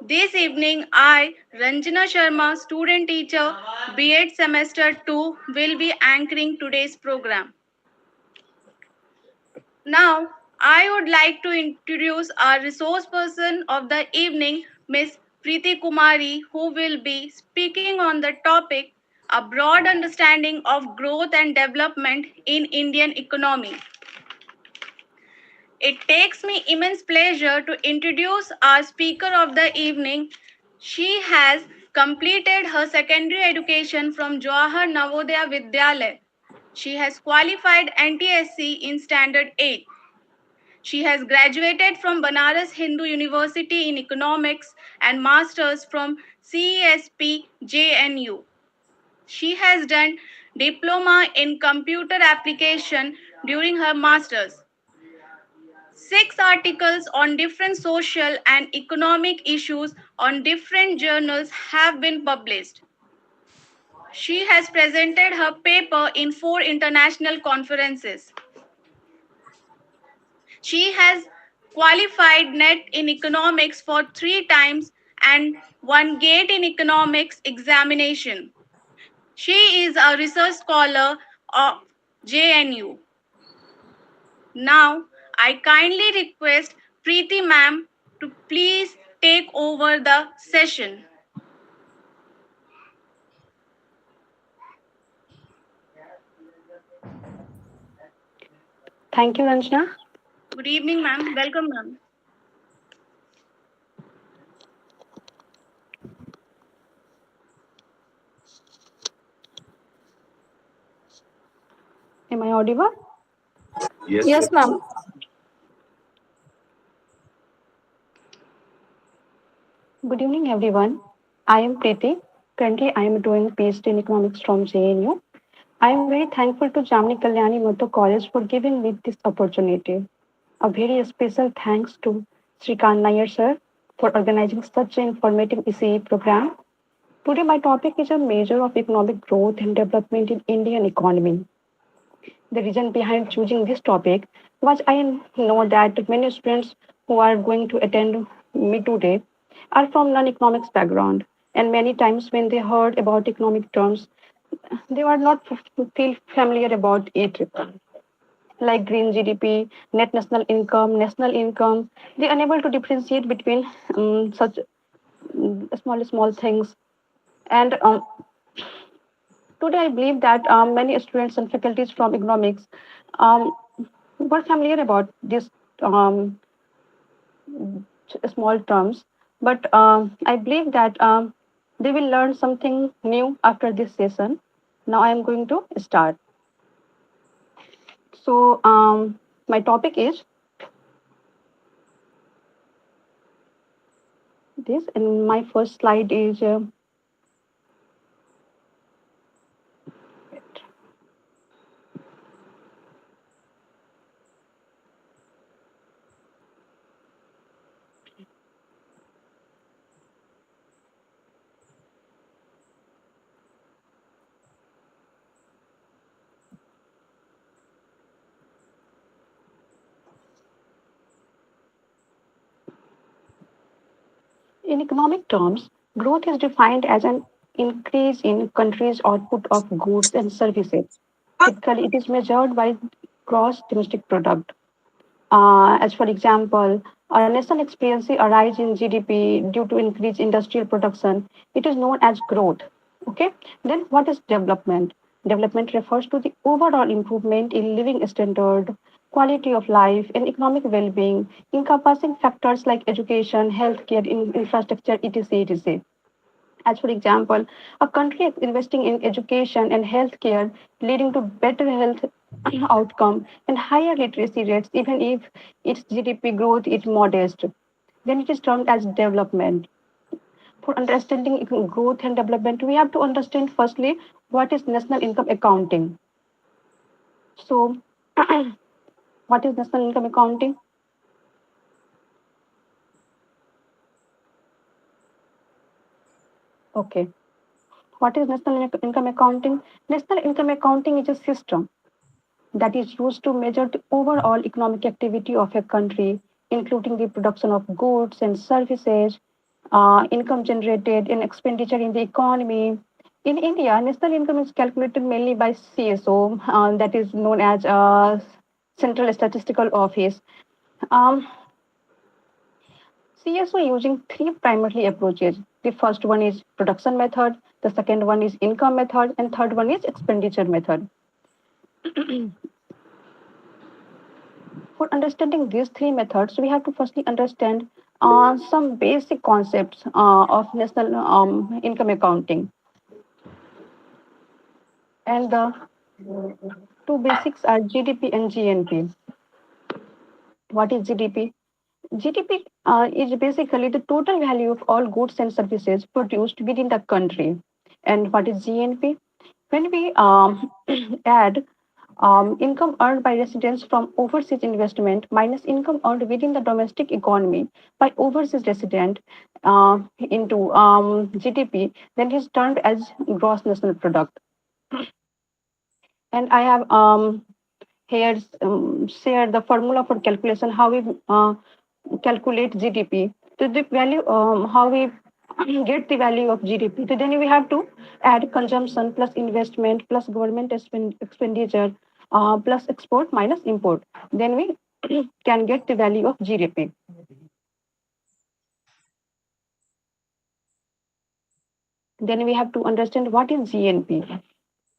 This evening, I, Ranjana Sharma, student teacher, B.Ed Semester 2, will be anchoring today's program. Now, I would like to introduce our resource person of the evening, Ms. Preeti Kumari, who will be speaking on the topic a broad understanding of growth and development in Indian economy. It takes me immense pleasure to introduce our speaker of the evening. She has completed her secondary education from Jawahar Navodaya Vidyalaya. She has qualified NTSC in Standard 8. She has graduated from Banaras Hindu University in Economics and Masters from CESP JNU. She has done diploma in computer application during her masters. 6 articles on different social and economic issues on different journals have been published. She has presented her paper in 4 international conferences. She has qualified NET in economics for 3 times and won GATE in economics examination. She is a research scholar of JNU. Now, I kindly request Preeti ma'am to please take over the session. Thank you, Ranjana. Good evening, ma'am. Welcome, ma'am. Am I audible? Yes, Yes, yes. ma'am. Good evening, everyone. I am Preeti. Currently, I am doing PhD in economics from JNU. I am very thankful to Jamni Kalyani Muthu College for giving me this opportunity. A very special thanks to Srikant Nair sir for organizing such an informative ECE program. Today, my topic is a measure of economic growth and development in Indian economy. The reason behind choosing this topic was I know that many students who are going to attend me today are from non-economics background, and many times when they heard about economic terms, they were not feel familiar about it, like green GDP, net national income. They are unable to differentiate between such small things. And today, I believe that many students and faculties from economics um, were familiar about these um, small terms, but I believe that they will learn something new after this session. Now, I am going to start. So, my topic is this, and my first slide is. In economic terms, growth is defined as an increase in country's output of goods and services. Typically, it is measured by gross domestic product. As for example, a nation experiencing a rise in GDP due to increased industrial production, it is known as growth. Okay. Then what is development? Development refers to the overall improvement in living standard, quality of life, and economic well-being, encompassing factors like education, healthcare, infrastructure, etc., etc. As for example, a country is investing in education and healthcare, leading to better health outcome and higher literacy rates, even if its GDP growth is modest. Then it is termed as development. For understanding growth and development, we have to understand firstly what is national income accounting. So, what is national income accounting? Okay. What is national income accounting? National income accounting is a system that is used to measure the overall economic activity of a country, including the production of goods and services, income generated, and expenditure in the economy. In India, national income is calculated mainly by CSO, that is known as Central Statistical Office. Um, CSO using three primary approaches. The first one is production method, the second one is income method, and third one is expenditure method. For understanding these three methods, we have to firstly understand some basic concepts of national income accounting. And the two basics are GDP and GNP. What is GDP? GDP is basically the total value of all goods and services produced within the country. And what is GNP? When we add income earned by residents from overseas investment minus income earned within the domestic economy by overseas resident into GDP, then it is termed as gross national product. And I have here share the formula for calculation how we calculate GDP. So the value how we get the value of GDP. So then we have to add consumption plus investment plus government expenditure plus export minus import. Then we can get the value of GDP. Then we have to understand what is GNP.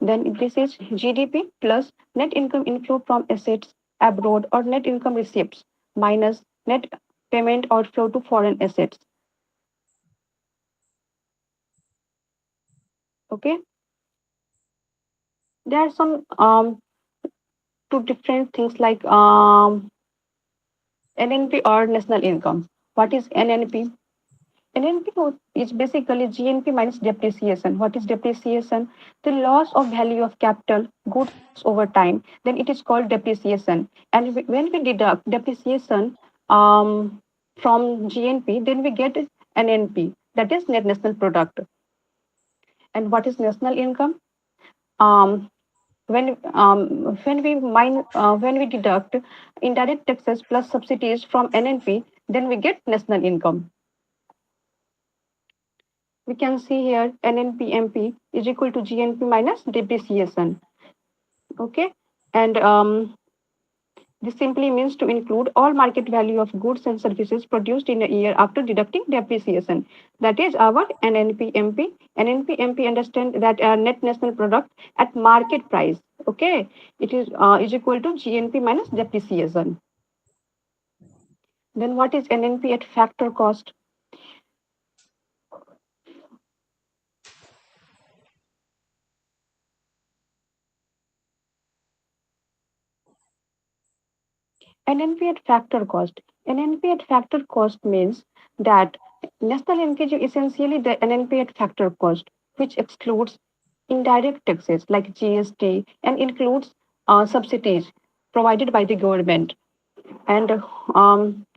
Then this is GDP plus net income inflow from assets abroad or net income receipts minus net payment outflow to foreign assets. Okay, there are some two different things like NNP or national income. What is NNP? NNP is basically GNP minus depreciation. What is depreciation? The loss of value of capital goods over time. Then it is called depreciation. And when we deduct depreciation from GNP, then we get NNP. That is net national product. And what is national income? Um, when we deduct indirect taxes plus subsidies from NNP, then we get national income. We can see here NNPMP is equal to GNP minus depreciation. Okay, and this simply means to include all market value of goods and services produced in a year after deducting depreciation. That is our NNPMP. NNPMP understand that net national product at market price. Okay, it is equal to GNP minus depreciation. Then what is NNP at factor cost? NNP at factor cost. NNP at factor cost means that national linkage is essentially the NNP at factor cost, which excludes indirect taxes like GST and includes subsidies provided by the government. And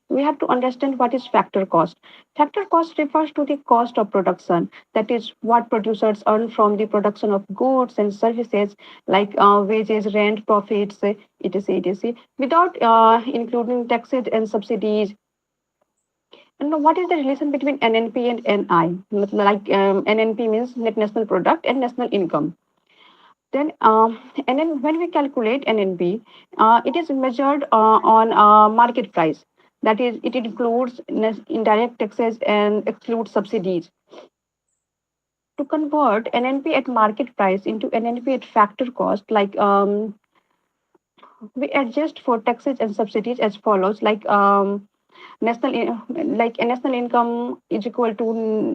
we have to understand what is factor cost. Factor cost refers to the cost of production, that is what producers earn from the production of goods and services like wages, rent, profits, etc., etc., without including taxes and subsidies. And what is the relation between NNP and NI? Like NNP means net national product and national income. Then, and then when we calculate NNP, it is measured on market price. That is, it includes indirect taxes and excludes subsidies. To convert NNP at market price into NNP at factor cost, like we adjust for taxes and subsidies as follows, like like a national income is equal to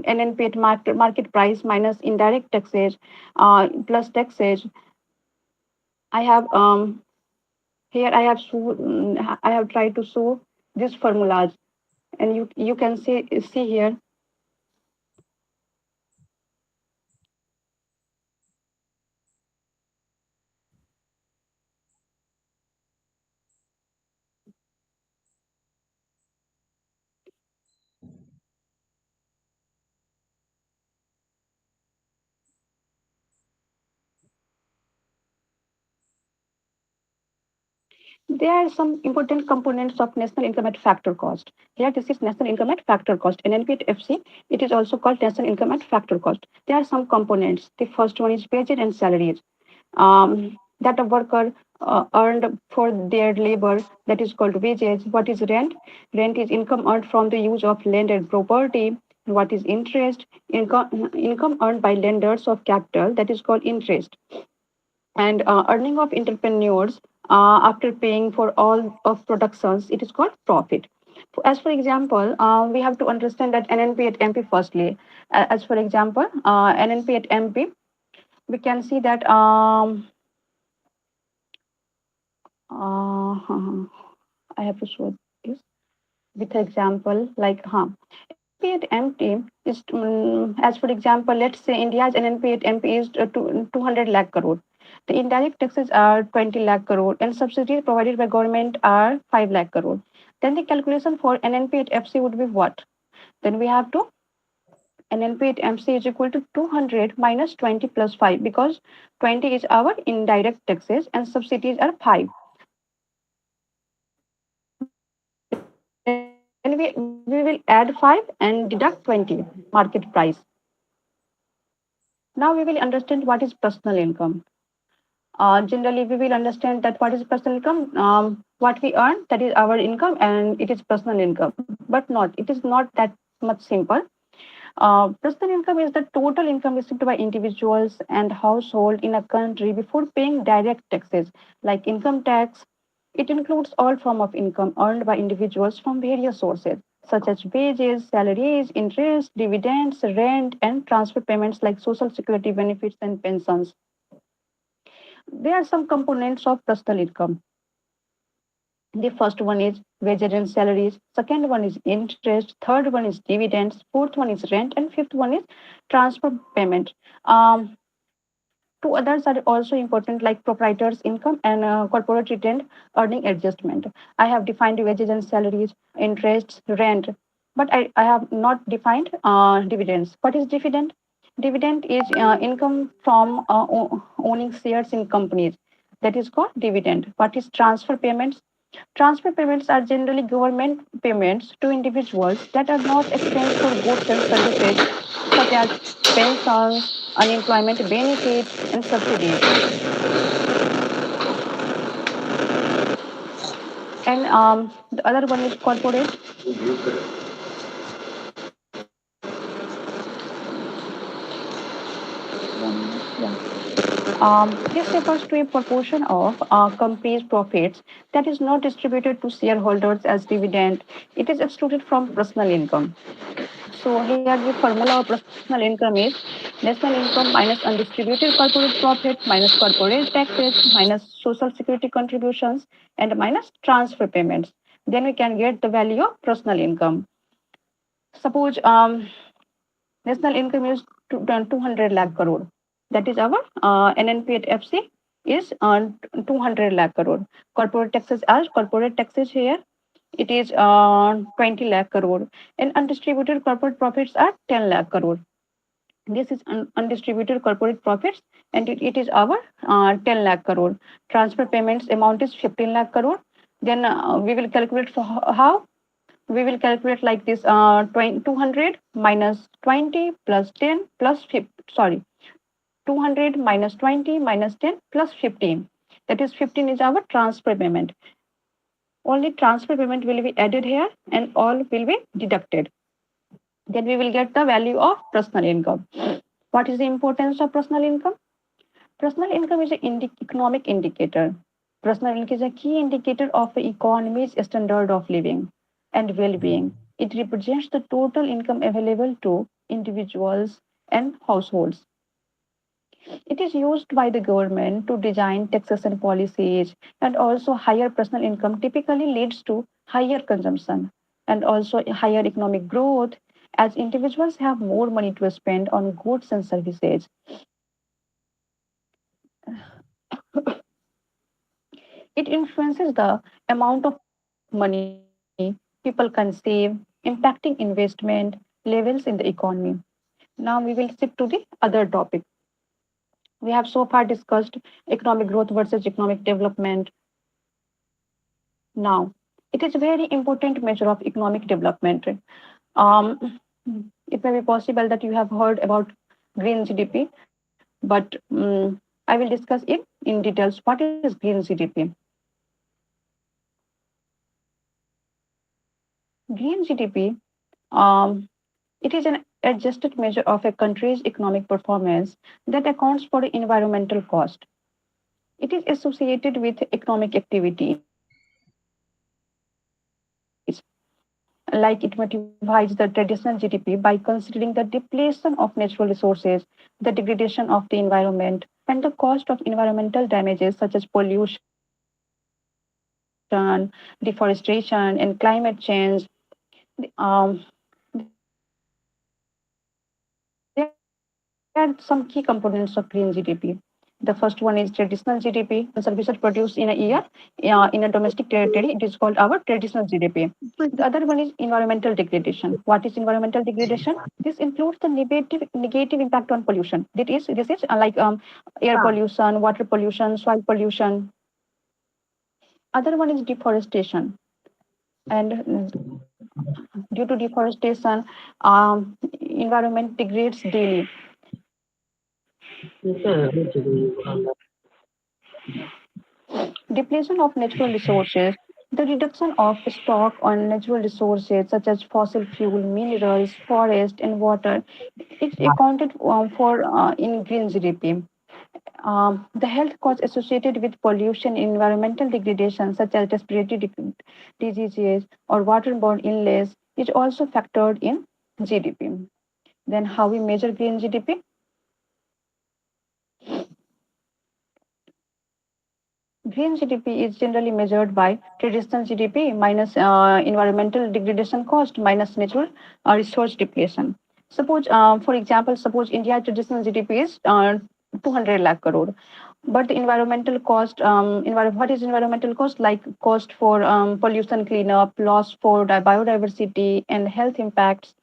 NNP at market price minus indirect taxes plus taxes. I have here I have tried to show these formulas, and you can see here. There are some important components of national income at factor cost. Here, this is national income at factor cost. In NP at FC, it is also called national income at factor cost. There are some components. The first one is wages and salaries. That a worker earned for their labor, that is called wages. What is rent? Rent is income earned from the use of land and property. What is interest? Income earned by lenders of capital, that is called interest. And earning of entrepreneurs after paying for all of productions, it is called profit. As for example, we have to understand that NNP at MP firstly. As for example, NNP at MP, we can see that I have to show this with example like NNP at MP is as for example, let's say India's NNP at MP is 200 lakh crore. The indirect taxes are 20 lakh crore and subsidies provided by government are 5 lakh crore. Then the calculation for NNP at FC would be what? Then we have to NNP at MC is equal to 200 minus 20 plus 5 because 20 is our indirect taxes and subsidies are 5. Then we will add 5 and deduct 20 market price. Now we will understand what is personal income. Generally, we will understand that what is personal income. What we earn, that is our income, and it is personal income. But not, it is not that much simple. Personal income is the total income received by individuals and household in a country before paying direct taxes like income tax. It includes all form of income earned by individuals from various sources such as wages, salaries, interest, dividends, rent, and transfer payments like social security benefits and pensions. There are some components of personal income. The first one is wages and salaries, second one is interest, third one is dividends, fourth one is rent, and fifth one is transfer payment. Two others are also important like proprietor's income and corporate return earning adjustment. I have defined wages and salaries, interests, rent, but I have not defined dividends. What is dividend? Dividend is income from owning shares in companies. That is called dividend. What is transfer payments? Transfer payments are generally government payments to individuals that are not exchanged for goods and services, such as pensions, unemployment benefits, and subsidies. And the other one is corporate. One minute, yeah. This refers to a proportion of company's profits that is not distributed to shareholders as dividend. It is excluded from personal income. So here the formula of personal income is national income minus undistributed corporate profit minus corporate taxes minus social security contributions and minus transfer payments. Then we can get the value of personal income. Suppose national income is 200 lakh crore. That is our NNP at FC is 200 lakh crore. Corporate taxes are corporate taxes here. It is 20 lakh crore. And undistributed corporate profits are 10 lakh crore. This is undistributed corporate profits and it is our 10 lakh crore. Transfer payments amount is 15 lakh crore. Then we will calculate for how? We will calculate like this 200 minus 20 plus 10 plus 50, sorry, 200 minus 20 minus 10 plus 15. That is 15 is our transfer payment. Only transfer payment will be added here and all will be deducted. Then we will get the value of personal income. What is the importance of personal income? Personal income is an economic indicator. Personal income is a key indicator of the economy's standard of living and well-being. It represents the total income available to individuals and households. It is used by the government to design taxation policies, and also higher personal income typically leads to higher consumption and also higher economic growth as individuals have more money to spend on goods and services. It influences the amount of money people can save, impacting investment levels in the economy. Now we will shift to the other topic. We have so far discussed economic growth versus economic development. Now, it is a very important measure of economic development. Um, it may be possible that you have heard about green GDP, but I will discuss it in details. What is green GDP? Green GDP, um, it is an adjusted measure of a country's economic performance that accounts for the environmental cost. It is associated with economic activities like it motivates the traditional GDP by considering the depletion of natural resources, the degradation of the environment, and the cost of environmental damages such as pollution, deforestation, and climate change. Um, there are some key components of green GDP. The first one is traditional GDP, when services produced in a year in a domestic territory, it is called our traditional GDP. The other one is environmental degradation. What is environmental degradation? This includes the negative impact on pollution. This is like air pollution, water pollution, soil pollution. Other one is deforestation, and due to deforestation, environment degrades daily. Depletion of natural resources, the reduction of stock on natural resources such as fossil fuel, minerals, forest, and water, it's accounted for in green GDP. The health costs associated with pollution, environmental degradation, such as diseases or waterborne illness, is also factored in GDP. Then, how we measure green GDP? Green GDP is generally measured by traditional GDP minus environmental degradation cost minus natural resource depletion. Suppose, for example, suppose India traditional GDP is 200 lakh crore, but the environmental cost, what is environmental cost? Like cost for pollution cleanup, loss for biodiversity, and health impacts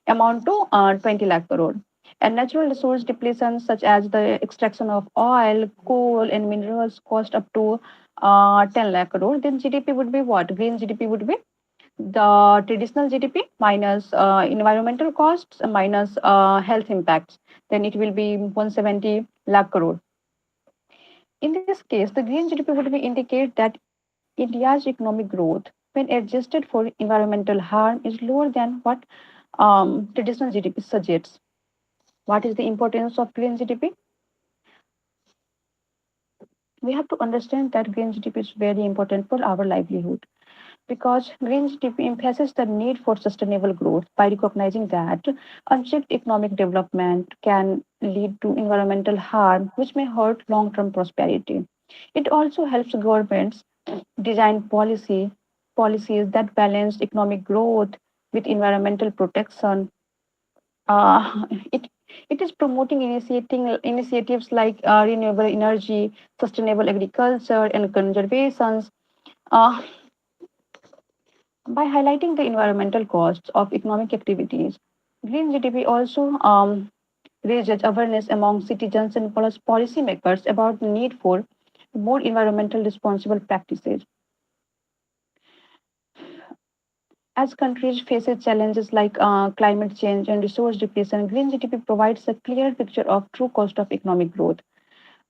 amount to 20 lakh crore. And natural resource depletion, such as the extraction of oil, coal, and minerals, cost up to 10 lakh crore. Then GDP would be what? Green GDP would be the traditional GDP minus environmental costs minus health impacts. Then it will be 170 lakh crore. In this case, the green GDP would be indicate that India's economic growth, when adjusted for environmental harm, is lower than what traditional GDP suggests. What is the importance of green GDP? We have to understand that green GDP is very important for our livelihood because green GDP emphasizes the need for sustainable growth by recognizing that unchecked economic development can lead to environmental harm, which may hurt long term prosperity. It also helps governments design policies that balance economic growth with environmental protection. It it is promoting initiating initiatives like renewable energy, sustainable agriculture, and conservations. Uh, by highlighting the environmental costs of economic activities, green GDP also raises awareness among citizens and policymakers about the need for more environmental responsible practices. As countries face challenges like climate change and resource depletion, green GDP provides a clear picture of true cost of economic growth.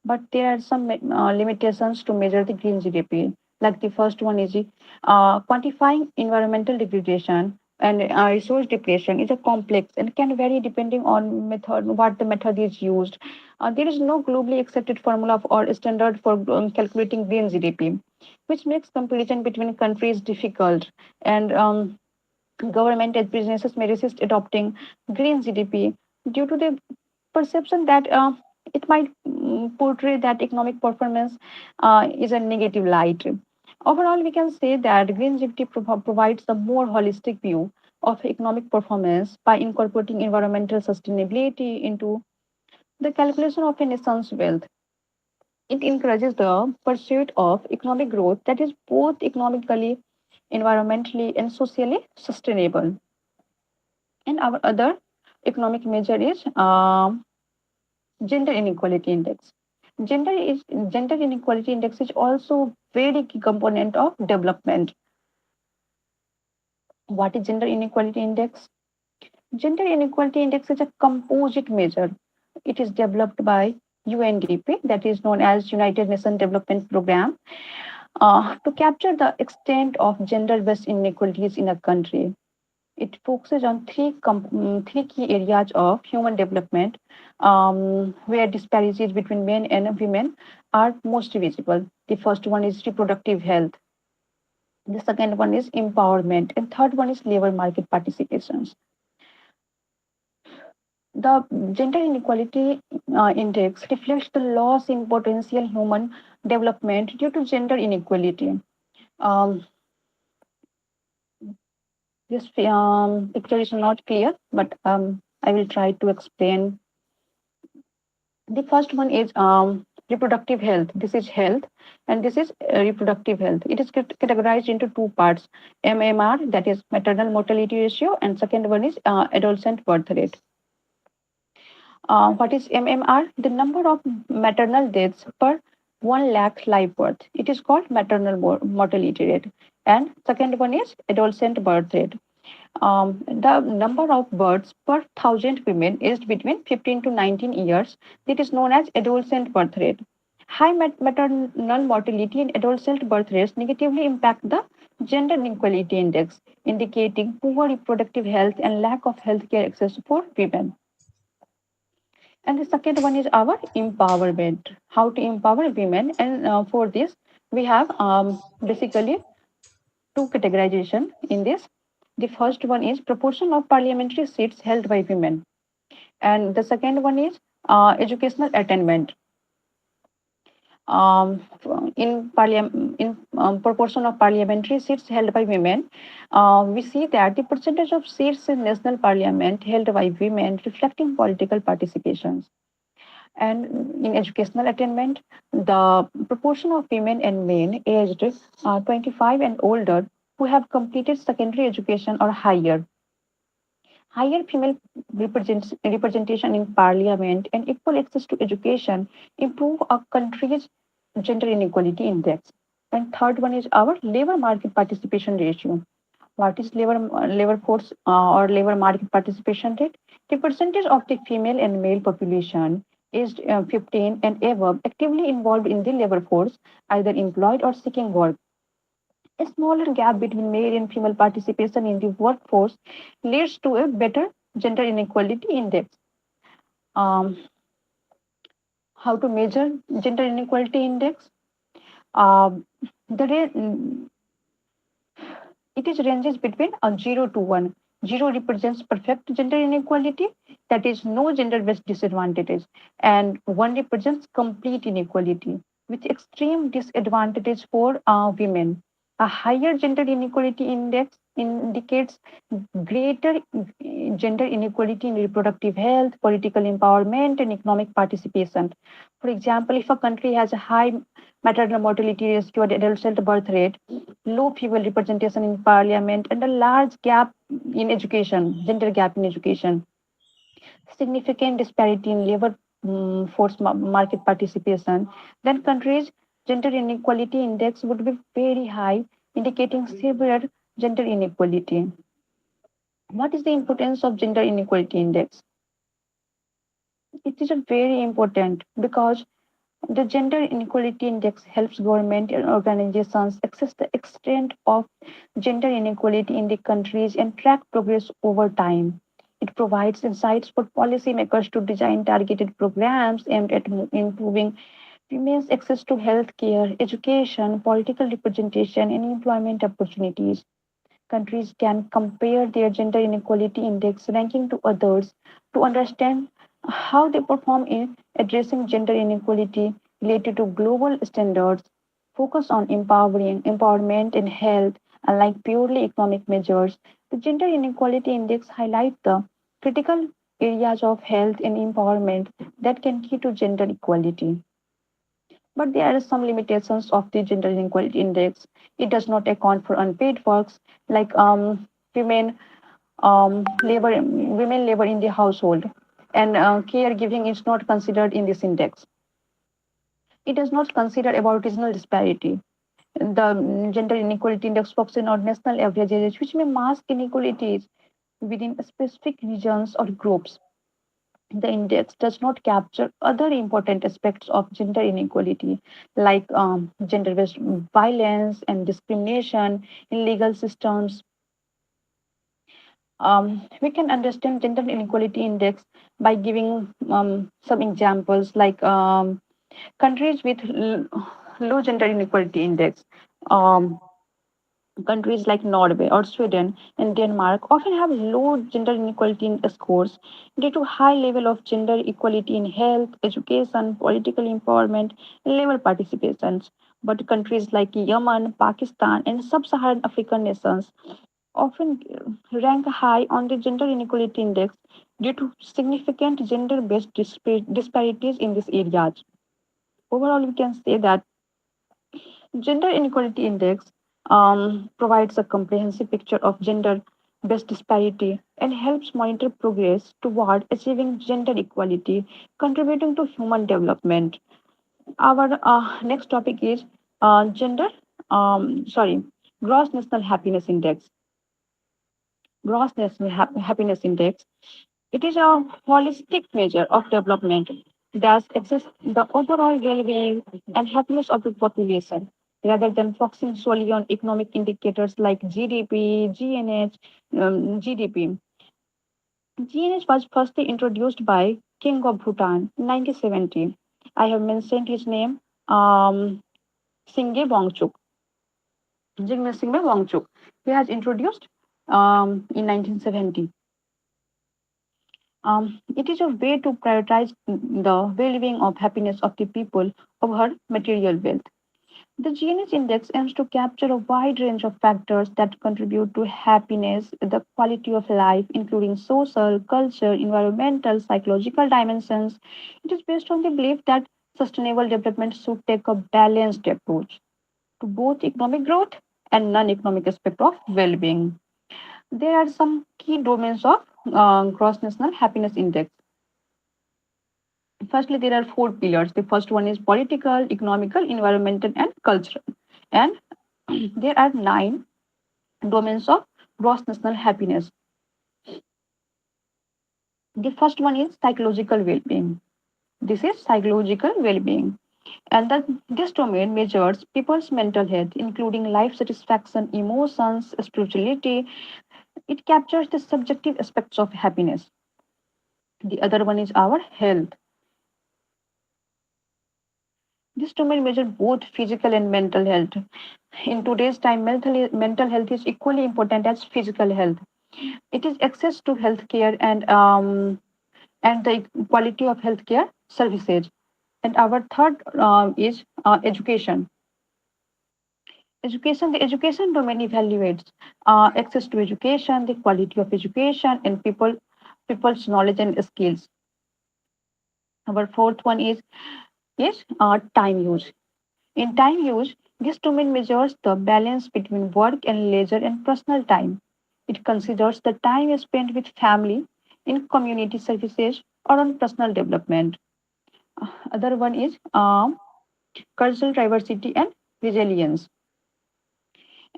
But there are some limitations to measure the green GDP. Like the first one is quantifying environmental degradation and resource depletion is a complex and can vary depending on method what the method is used. There is no globally accepted formula or standard for calculating green GDP, which makes comparison between countries difficult. And government and businesses may resist adopting green GDP due to the perception that it might portray that economic performance is a negative light. Overall, we can say that green GDP provides a more holistic view of economic performance by incorporating environmental sustainability into the calculation of a nation's wealth. It encourages the pursuit of economic growth that is both economically, environmentally, and socially sustainable. And our other economic measure is gender inequality index. Gender is Gender inequality index is also very key component of development. What is gender inequality index? Gender inequality index is a composite measure. It is developed by UNDP, that is known as United Nations Development Program, to capture the extent of gender-based inequalities in a country. It focuses on three key areas of human development where disparities between men and women are most visible. The first one is reproductive health. The second one is empowerment, and third one is labor market participations. The gender inequality index reflects the loss in potential human development due to gender inequality. Um, this picture is not clear, but I will try to explain. The first one is reproductive health. This is health, and this is reproductive health. It is categorized into two parts: MMR, that is maternal mortality ratio, and second one is adolescent birth rate. What is MMR? The number of maternal deaths per 1 lakh live birth. It is called maternal mortality rate. And second one is adolescent birth rate. The number of births per thousand women aged between 15 to 19 years. It is known as adolescent birth rate. High maternal mortality and adolescent birth rates negatively impact the gender inequality index, indicating poor reproductive health and lack of healthcare access for women. And the second one is our empowerment, how to empower women. And for this, we have basically two categorization in this. The first one is proportion of parliamentary seats held by women. And the second one is educational attainment. Um, in proportion of parliamentary seats held by women, we see that the percentage of seats in national parliament held by women reflecting political participations. And in educational attainment, the proportion of women and men aged 25 and older who have completed secondary education or higher female representation in parliament and equal access to education improve a country's gender inequality index. And third one is our labor market participation ratio. What is labor force or labor market participation rate? The percentage of the female and male population aged 15 and above actively involved in the labor force, either employed or seeking work. A smaller gap between male and female participation in the workforce leads to a better gender inequality index. Um, how to measure gender inequality index? Um, the It is ranges between 0 to 1. 0 represents perfect gender inequality, that is, no gender based disadvantages, and 1 represents complete inequality, with extreme disadvantages for women. A higher gender inequality index indicates greater gender inequality in reproductive health, political empowerment, and economic participation. For example, if a country has a high maternal mortality ratio and adolescent birth rate, low female representation in parliament, and a large gap in education, gender gap in education, significant disparity in labor force market participation, then countries' gender inequality index would be very high, indicating severe gender inequality. What is the importance of gender inequality index? It is a very important because the gender inequality index helps government and organizations assess the extent of gender inequality in the countries and track progress over time. It provides insights for policymakers to design targeted programs aimed at improving women's access to health care, education, political representation, and employment opportunities. Countries can compare their gender inequality index ranking to others to understand how they perform in addressing gender inequality related to global standards. Focus on empowerment and health, unlike purely economic measures. The gender inequality index highlights the critical areas of health and empowerment that can key to gender equality. But there are some limitations of the gender inequality index. It does not account for unpaid works like women women labor in the household, and caregiving is not considered in this index. It does not consider about regional disparity. The gender inequality index focuses on national averages, which may mask inequalities within specific regions or groups. The index does not capture other important aspects of gender inequality, like gender based violence and discrimination in legal systems. We can understand gender inequality index by giving some examples, like countries with low gender inequality index. Um, Countries like Norway or Sweden and Denmark often have low gender inequality in scores due to high level of gender equality in health, education, political empowerment, and labor participations. But countries like Yemen, Pakistan, and sub-Saharan African nations often rank high on the gender inequality index due to significant gender-based disparities in these areas. Overall, we can say that Gender Inequality Index provides a comprehensive picture of gender based disparity and helps monitor progress toward achieving gender equality, contributing to human development. Our next topic is gender, sorry, Gross National Happiness Index. Gross National Happiness Index. It is a holistic measure of development that assesses the overall well-being and happiness of the population, rather than focusing solely on economic indicators like GDP, GNH, GDP. GNH was firstly introduced by King of Bhutan in 1970. I have mentioned his name, Singye Wangchuk. Jigme Singye Wangchuk. He has introduced in 1970. It is a way to prioritize the well-being of happiness of the people over material wealth. The GNH index aims to capture a wide range of factors that contribute to happiness, the quality of life, including social, culture, environmental, psychological dimensions. It is based on the belief that sustainable development should take a balanced approach to both economic growth and non-economic aspect of well-being. There are some key domains of gross national happiness index. Firstly, there are four pillars. The first one is political, economical, environmental, and cultural. And there are nine domains of gross national happiness. The first one is psychological well-being. This is psychological well-being. And this domain measures people's mental health, including life satisfaction, emotions, spirituality. It captures the subjective aspects of happiness. The other one is our health. This domain measures both physical and mental health. In today's time, mental health is equally important as physical health. It is access to healthcare and the quality of healthcare services. And our third is education. Education, the education domain evaluates access to education, the quality of education, and people's knowledge and skills. Our fourth one is time use. In time use, this domain measures the balance between work and leisure and personal time. It considers the time spent with family, in community services, or on personal development. Other one is cultural diversity and resilience.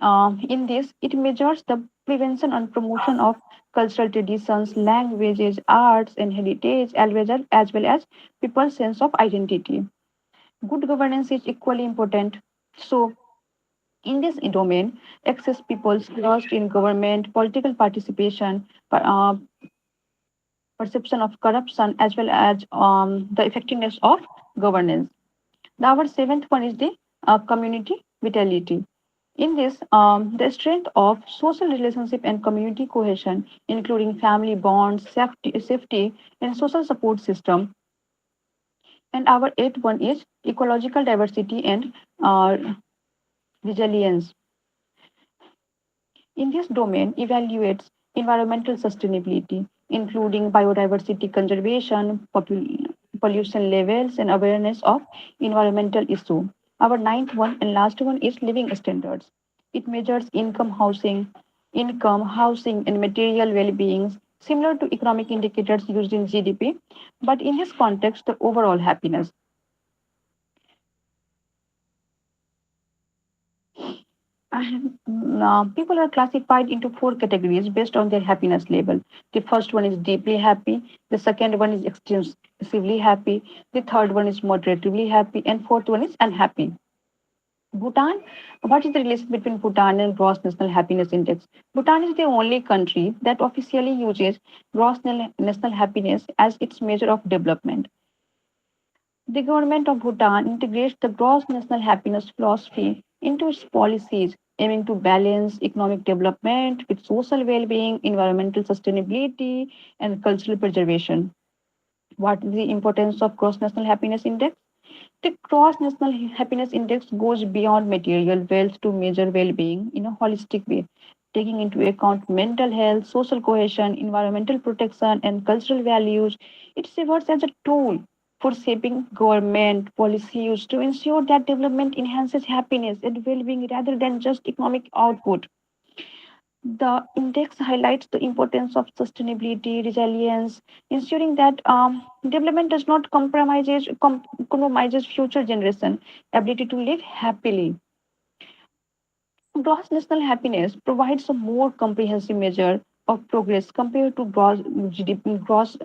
In this, it measures the prevention and promotion of cultural traditions, languages, arts, and heritage, as well as people's sense of identity. Good governance is equally important. So, in this domain, access people's trust in government, political participation, perception of corruption, as well as the effectiveness of governance. Our seventh one is the community vitality. In this, the strength of social relationship and community cohesion, including family bonds, safety and social support system. And our eighth one is ecological diversity and uh, resilience. In this domain, evaluates environmental sustainability, including biodiversity conservation, pollution levels, and awareness of environmental issues. Our ninth one and last one is living standards. It measures income, housing, and material well-being, similar to economic indicators used in GDP, but in this context, the overall happiness. People are classified into four categories based on their happiness level. The first one is deeply happy, the second one is extensively happy, the third one is moderately happy, and fourth one is unhappy. Bhutan, what is the relation between Bhutan and Gross National Happiness Index? Bhutan is the only country that officially uses National Happiness as its measure of development. The government of Bhutan integrates the gross national happiness philosophy into its policies, aiming to balance economic development with social well being, environmental sustainability, and cultural preservation. What is the importance of gross national happiness index? The gross national happiness index goes beyond material wealth to measure well being in a holistic way, taking into account mental health, social cohesion, environmental protection, and cultural values. It serves as a tool for shaping government policies to ensure that development enhances happiness and well being rather than just economic output. The index highlights the importance of sustainability, resilience, ensuring that development does not compromises future generation ability to live happily. Gross national happiness provides a more comprehensive measure of progress compared to gross GDP, gross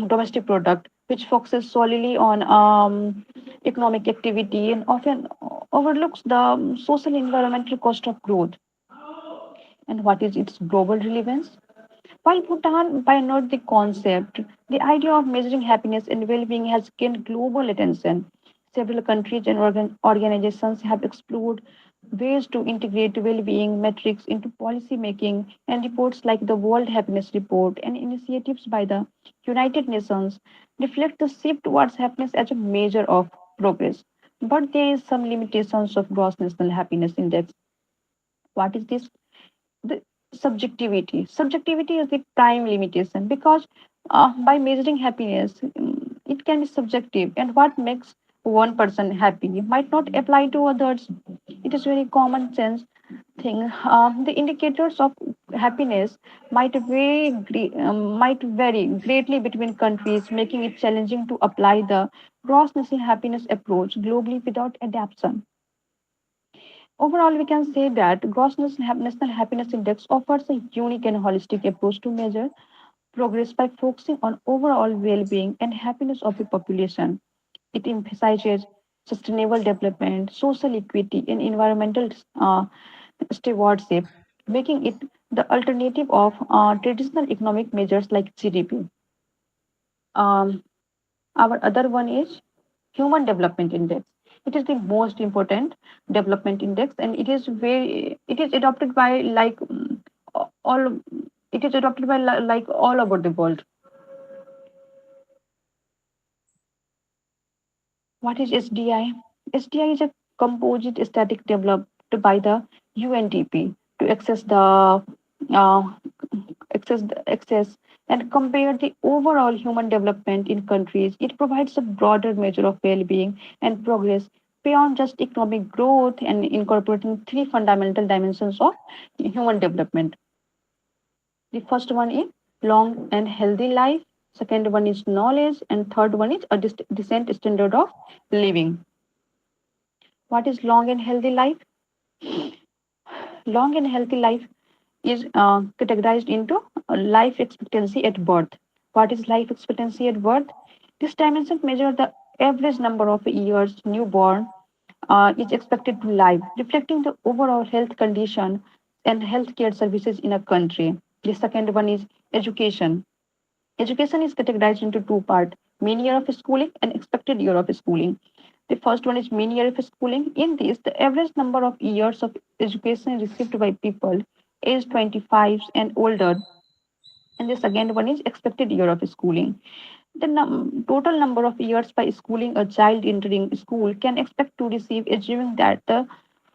domestic product, which focuses solely on economic activity and often overlooks the social environmental cost of growth. And what is its global relevance? While Bhutan pioneered the concept, the idea of measuring happiness and well being has gained global attention. Several countries and organizations have explored ways to integrate well being metrics into policy making, and reports like the World Happiness Report and initiatives by the United Nations reflect the shift towards happiness as a measure of progress. But there is some limitations of gross national happiness index. What is this? The subjectivity is the prime limitation because by measuring happiness it can be subjective, and what makes one person happy might not apply to others. It is very common sense thing. The indicators of happiness might vary greatly between countries, making it challenging to apply the gross national happiness approach globally without adaptation. Overall, we can say that Gross National Happiness Index offers a unique and holistic approach to measure progress by focusing on overall well-being and happiness of the population. It emphasizes sustainable development, social equity, and environmental stewardship, making it the alternative of traditional economic measures like GDP. Um, our other one is Human Development Index. It is the most important development index, and it is adopted by all it is adopted by like all over the world. What is SDI? SDI is a composite static developed by the UNDP to uh, access and compare the overall human development in countries. It provides a broader measure of well-being and progress beyond just economic growth and incorporating three fundamental dimensions of human development. The first one is long and healthy life. Second one is knowledge, and third one is a decent standard of living. What is long and healthy life? Long and healthy life is categorized into life expectancy at birth. What is life expectancy at birth? This dimension measures the average number of years newborn is expected to live, reflecting the overall health condition and healthcare services in a country. The second one is education. Education is categorized into two parts: mean year of schooling and expected year of schooling. The first one is mean year of schooling. In this, the average number of years of education received by people aged 25 and older. And the second one is expected year of schooling. The total number of years by schooling a child entering school can expect to receive, assuming that the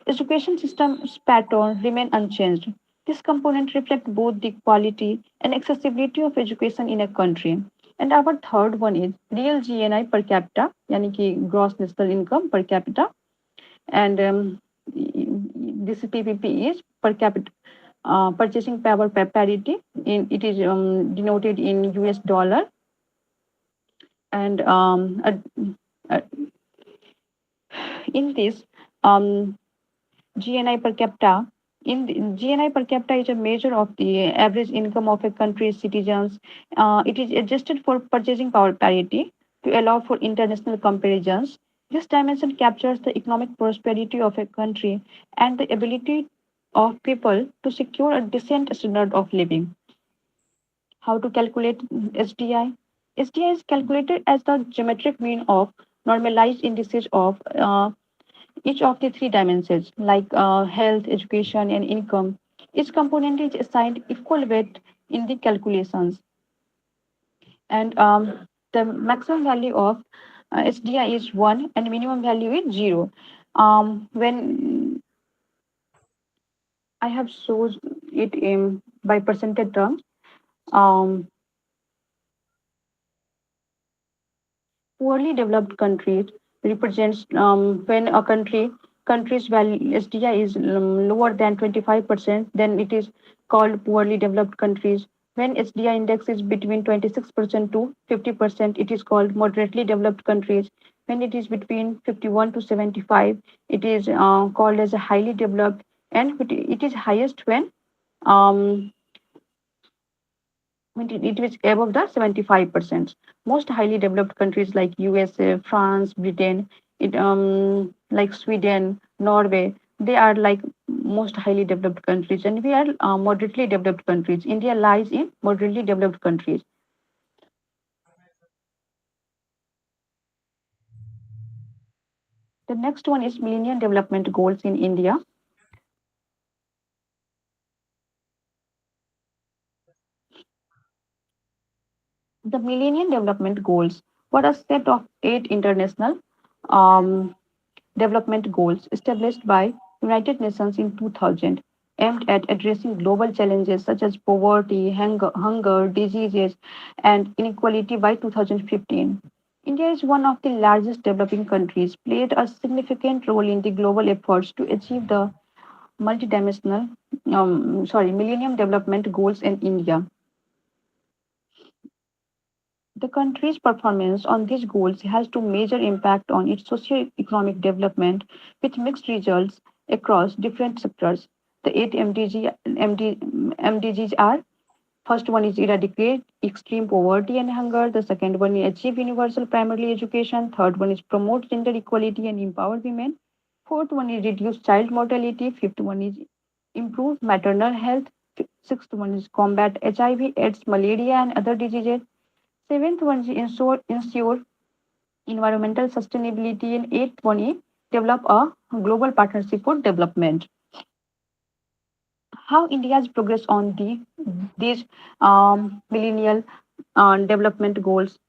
education system's pattern remain unchanged. This component reflects both the quality and accessibility of education in a country. And our third one is real GNI per capita, yani ki gross national income per capita. And this PPP is per capita purchasing power parity. It is denoted in US dollar. And in this, um, GNI per capita. GNI per capita is a measure of the average income of a country's citizens. It is adjusted for purchasing power parity to allow for international comparisons. This dimension captures the economic prosperity of a country and the ability of people to secure a decent standard of living. How to calculate SDI? SDI is calculated as the geometric mean of normalized indices of each of the three dimensions like health, education, and income. Each component is assigned equal weight in the calculations, and the maximum value of SDI is 1 and minimum value is 0. When I have shown it in by percentage terms, um, poorly developed countries represents when a country's value SDI is lower than 25%, then it is called poorly developed countries. When SDI index is between 26% to 50%, it is called moderately developed countries. When it is between 51 to 75, it is called as a highly developed, and it is highest um, when it is above the 75%. Most highly developed countries like USA, France, Britain, like Sweden, Norway, they are like most highly developed countries, and we are moderately developed countries. India lies in moderately developed countries. The next one is Millennium Development Goals in India. The Millennium Development Goals were a set of eight international um, development goals established by United Nations in 2000 aimed at addressing global challenges such as poverty, hunger, diseases, and inequality by 2015. India is one of the largest developing countries, played a significant role in the global efforts to achieve the Millennium Development Goals in India. The country's performance on these goals has to major impact on its socio-economic development with mixed results across different sectors. The eight MDGs are: first one is eradicate extreme poverty and hunger, the second one is achieve universal primary education, third one is promote gender equality and empower women, fourth one is reduce child mortality, fifth one is improve maternal health, sixth one is combat HIV, AIDS, malaria and other diseases, seventh one is ensure environmental sustainability, and eighth one is develop a global partnership for development. How India's progress on these millennial development goals.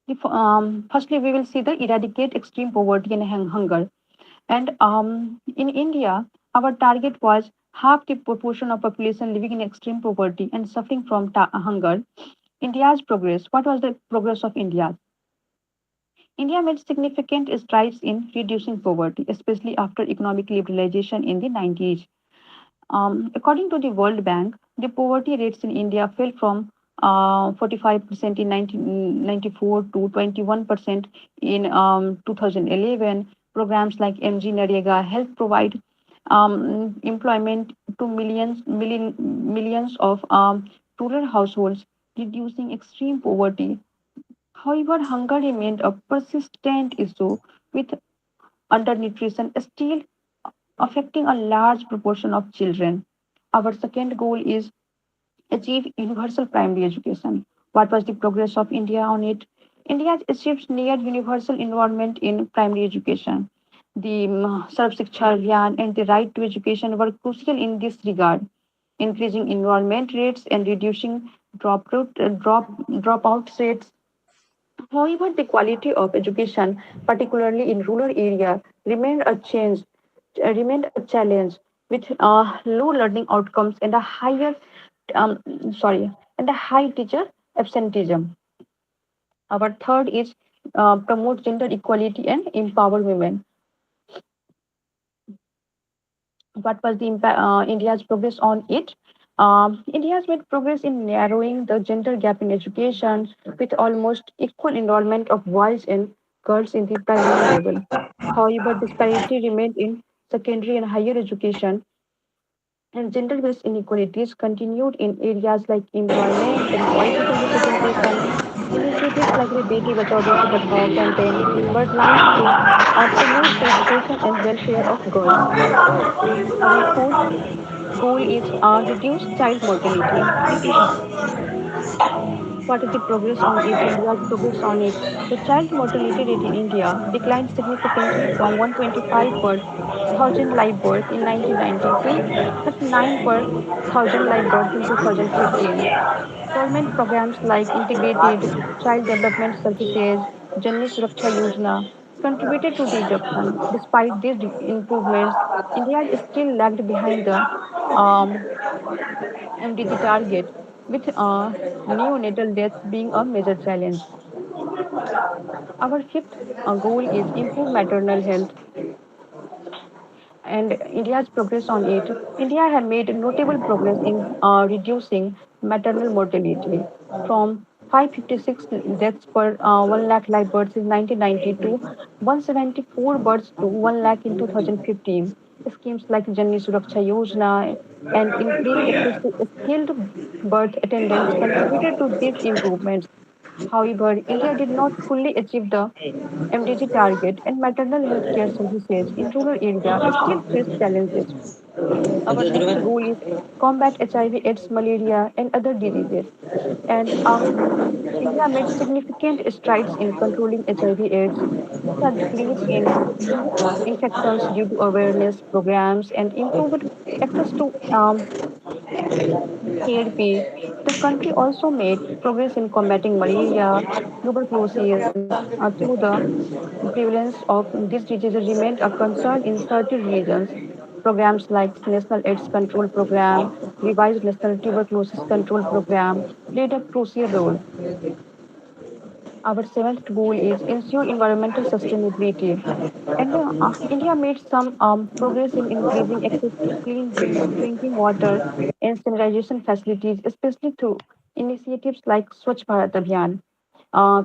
Firstly, we will see the eradicate extreme poverty and hunger. And in India, our target was half the proportion of population living in extreme poverty and suffering from hunger. India's progress. What was the progress of India? India made significant strides in reducing poverty, especially after economic liberalization in the 90s. According to the World Bank, the poverty rates in India fell from 45% in 1994 to 21% in 2011. Programs like MG Narega help provide employment to millions of rural households, reducing extreme poverty. However, hunger remained a persistent issue, with undernutrition still affecting a large proportion of children. Our second goal is achieve universal primary education. What was the progress of India on it? India has achieved near universal enrollment in primary education. The Sarv Shiksha Abhiyan and the right to education were crucial in this regard, increasing enrollment rates and reducing dropout rates. However, the quality of education, particularly in rural areas, remained a challenge with low learning outcomes and a um, and a high teacher absenteeism. Our third is promote gender equality and empower women. What was the India's progress on it? India has made progress in narrowing the gender gap in education with almost equal enrollment of boys and girls in the primary level. However, disparity remained in secondary and higher education, and gender-based inequalities continued in areas like employment and political representation. Initiatives like the Beti Bachao Beti Padhao campaign were launched to promote the education and welfare of girls. Our fourth goal is reduce child mortality. What is the progress on it? India's progress on it. The child mortality rate in India declined significantly from 125 per thousand live birth in 1990 to 39 per thousand live birth in 2015. Government programs like Integrated Child Development Services, Janni Suraksha Yojana contributed to the reduction. Despite these improvements, India is still lagged behind the um, MDG target, with neonatal deaths being a major challenge. Our fifth goal is improve maternal health and India's progress on it. India has made notable progress in reducing maternal mortality from 556 deaths per 1 lakh live births in 1990 to 174 births to 1 lakh in 2015. Schemes like Janni Suraksha Yojana and increased access to skilled birth attendants contributed to these improvements. However, India did not fully achieve the MDG target, and maternal health care services in rural areas still face challenges. Our next goal is combat HIV/AIDS, malaria, and other diseases. And India made significant strides in controlling HIV/AIDS. There are decrease in new infections due to awareness programs and improved access to therapy. The country also made progress in combating malaria, tuberculosis, through the prevalence of these diseases remained a concern in certain regions. Programs like National AIDS Control Program, revised National Tuberculosis Control Program played a crucial role. Our seventh goal is ensure environmental sustainability. And India made some progress in increasing access to clean drinking water and sanitation facilities, especially through initiatives like Swachh Bharat Abhiyan,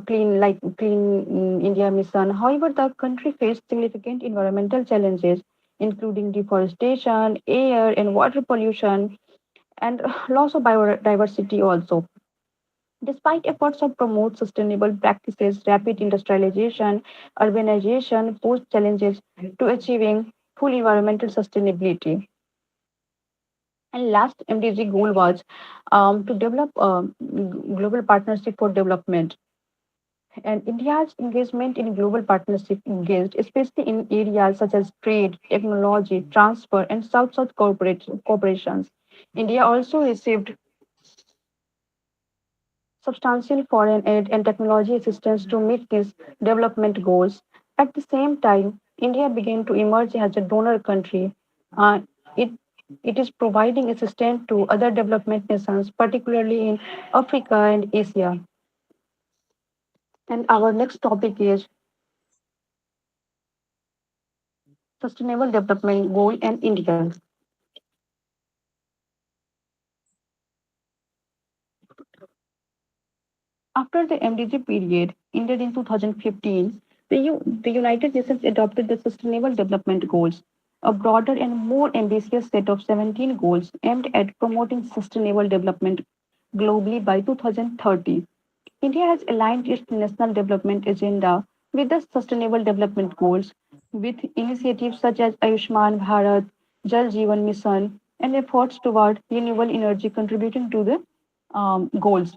Clean India Mission. However, the country faced significant environmental challenges, including deforestation, air and water pollution, and loss of biodiversity also. Despite efforts to promote sustainable practices, rapid industrialization, urbanization pose challenges to achieving full environmental sustainability. And last MDG goal was to develop a global partnership for development. And India's engagement in global partnership engaged, especially in areas such as trade, technology, transfer, and South-South corporations. India also received substantial foreign aid and technology assistance to meet these development goals. At the same time, India began to emerge as a donor country. Uh, it, it is providing assistance to other development nations, particularly in Africa and Asia. And our next topic is Sustainable Development Goal and India. After the MDG period ended in 2015, the United Nations adopted the Sustainable Development Goals, a broader and more ambitious set of 17 goals aimed at promoting sustainable development globally by 2030. India has aligned its national development agenda with the Sustainable Development Goals, with initiatives such as Ayushman Bharat, Jal Jeevan Mission, and efforts toward renewable energy contributing to the goals.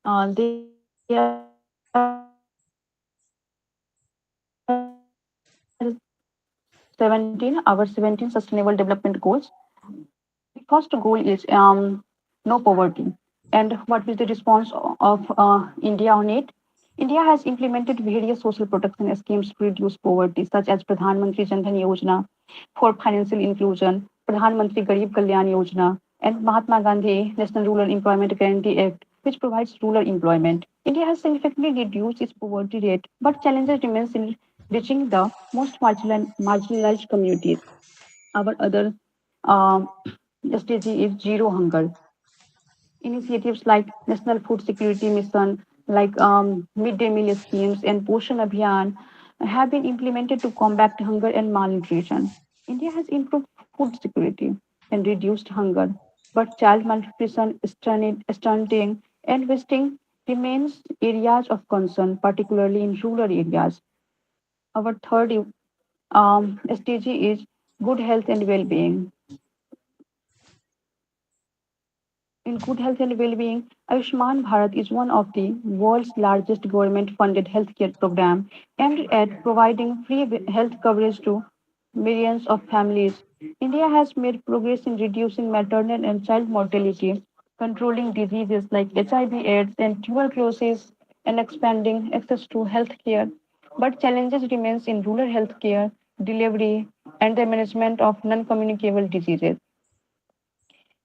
There are 17, our 17 Sustainable Development Goals. The first goal is no poverty. And what is the response of India on it? India has implemented various social protection schemes to reduce poverty, such as Pradhan Mantri Jan Dhan Yojana for financial inclusion, Pradhan Mantri Garib Kalyan Yojana, and Mahatma Gandhi National Rural Employment Guarantee Act, which provides rural employment. India has significantly reduced its poverty rate, but challenges remain in reaching the most marginalized communities. Our other um, SDG is zero hunger. Initiatives like National Food Security Mission, like midday meal schemes and Poshan Abhiyan, have been implemented to combat hunger and malnutrition. India has improved food security and reduced hunger, but child malnutrition, stunting, and wasting remains areas of concern, particularly in rural areas. Our third SDG is good health and well-being. In good health and well-being, Ayushman Bharat is one of the world's largest government-funded healthcare program aimed at providing free health coverage to millions of families. India has made progress in reducing maternal and child mortality, controlling diseases like HIV/AIDS and tuberculosis, and expanding access to healthcare. But challenges remains in rural healthcare, delivery, and the management of non-communicable diseases.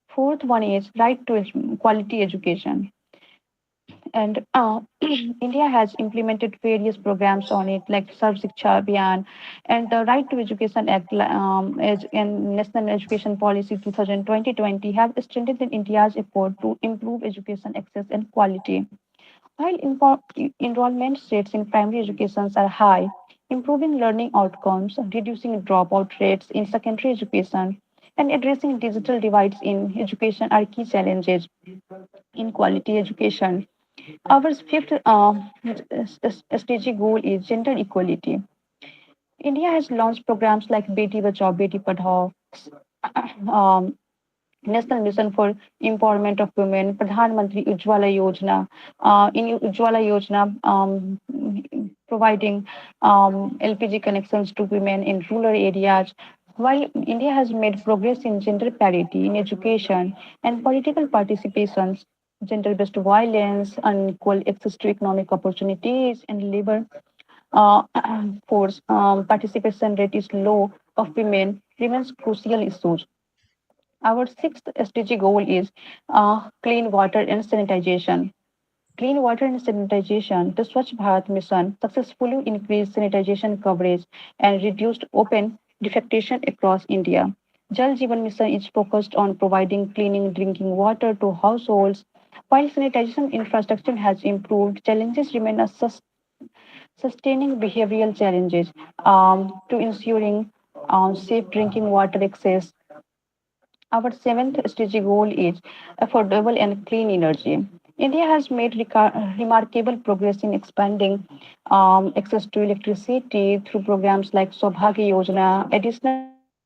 Fourth one is right to quality education. And India has implemented various programs on it, like Sarv Shiksha Abhiyan and the Right to Education Act and National Education Policy 2020 have strengthened India's effort to improve education access and quality. While enrollment rates in primary education are high, improving learning outcomes, reducing dropout rates in secondary education, and addressing digital divides in education are key challenges in quality education. Our fifth SDG goal is gender equality. India has launched programs like Beti Bachao, Beti Padhao, um, National Mission for Empowerment of Women, Pradhan Mantri Ujjwala Yojana. In Ujjwala Yojana, providing LPG connections to women in rural areas. While India has made progress in gender parity in education and political participations, gender-based violence, unequal access to economic opportunities, and labor uh, force participation rate is low of women remains crucial issues. Our sixth SDG goal is clean water and sanitization. Clean water and sanitization, the Swachh Bharat mission successfully increased sanitization coverage and reduced open defecation across India. Jal Jeevan Mission is focused on providing clean drinking water to households. While sanitization infrastructure has improved, challenges remain as sustaining behavioral challenges to ensuring safe drinking water access. Our seventh SDG goal is affordable and clean energy. India has made remarkable progress in expanding access to electricity through programs like Saubhagya Yojana. Additionally, the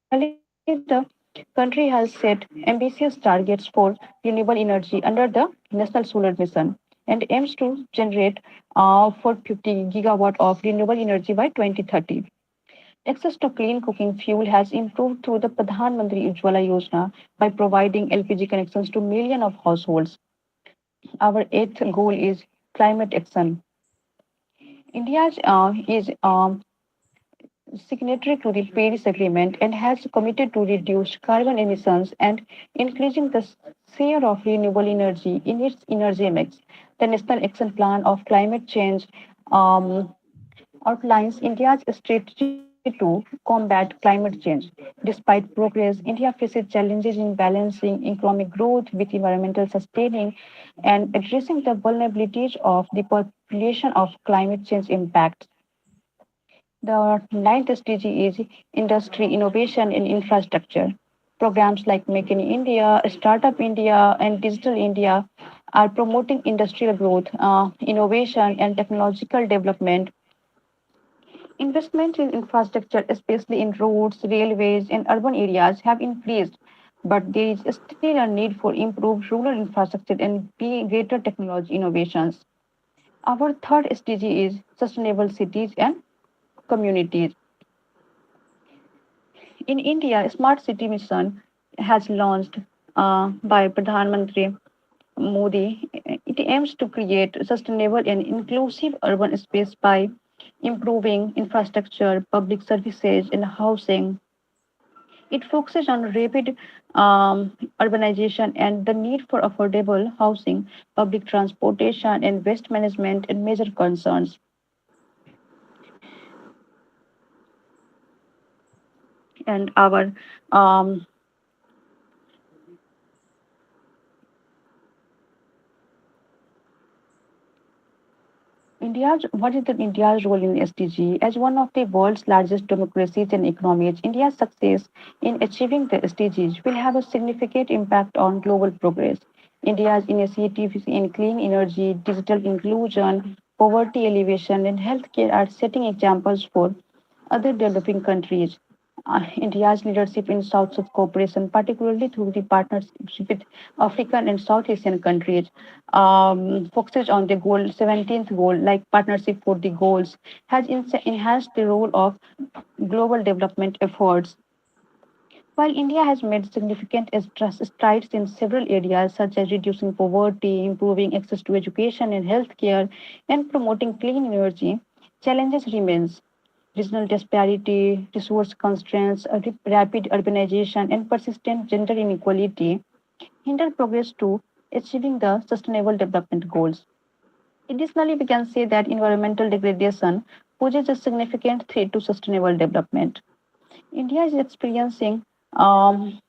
country has set ambitious targets for renewable energy under the National Solar Mission and aims to generate 450 gigawatt of renewable energy by 2030. Access to clean cooking fuel has improved through the Pradhan Mantri Ujjwala Yojana by providing LPG connections to millions of households. Our eighth goal is climate action. India is signatory to the Paris Agreement and has committed to reduce carbon emissions and increasing the share of renewable energy in its energy mix. The National Action Plan of Climate Change um, outlines India's strategy to combat climate change. Despite progress, India faces challenges in balancing economic growth with environmental sustaining and addressing the vulnerabilities of the population of climate change impacts. The ninth SDG is industry, innovation, and infrastructure. Programs like Make in India, Startup India, and Digital India are promoting industrial growth, innovation, and technological development. Investment in infrastructure, especially in roads, railways, and urban areas, have increased, but there is still a need for improved rural infrastructure and greater technology innovations. Our third SDG is sustainable cities and communities. In India, Smart City Mission has launched by Pradhan Mantri Modi. It aims to create sustainable and inclusive urban space by improving infrastructure, public services, and housing. It focuses on rapid urbanization and the need for affordable housing, public transportation, and waste management and major concerns. And our um, What is the India's role in SDG? As one of the world's largest democracies and economies, India's success in achieving the SDGs will have a significant impact on global progress. India's initiatives in clean energy, digital inclusion, poverty alleviation, and healthcare are setting examples for other developing countries. India's leadership in South-South cooperation, particularly through the partnerships with African and South Asian countries, focuses on the 17th goal, like Partnership for the Goals, has enhanced the role of global development efforts. While India has made significant strides in several areas such as reducing poverty, improving access to education and healthcare, and promoting clean energy, challenges remain. Regional disparity, resource constraints, rapid urbanization, and persistent gender inequality hinder progress to achieving the Sustainable Development Goals. Additionally, we can say that environmental degradation poses a significant threat to sustainable development. India is experiencing the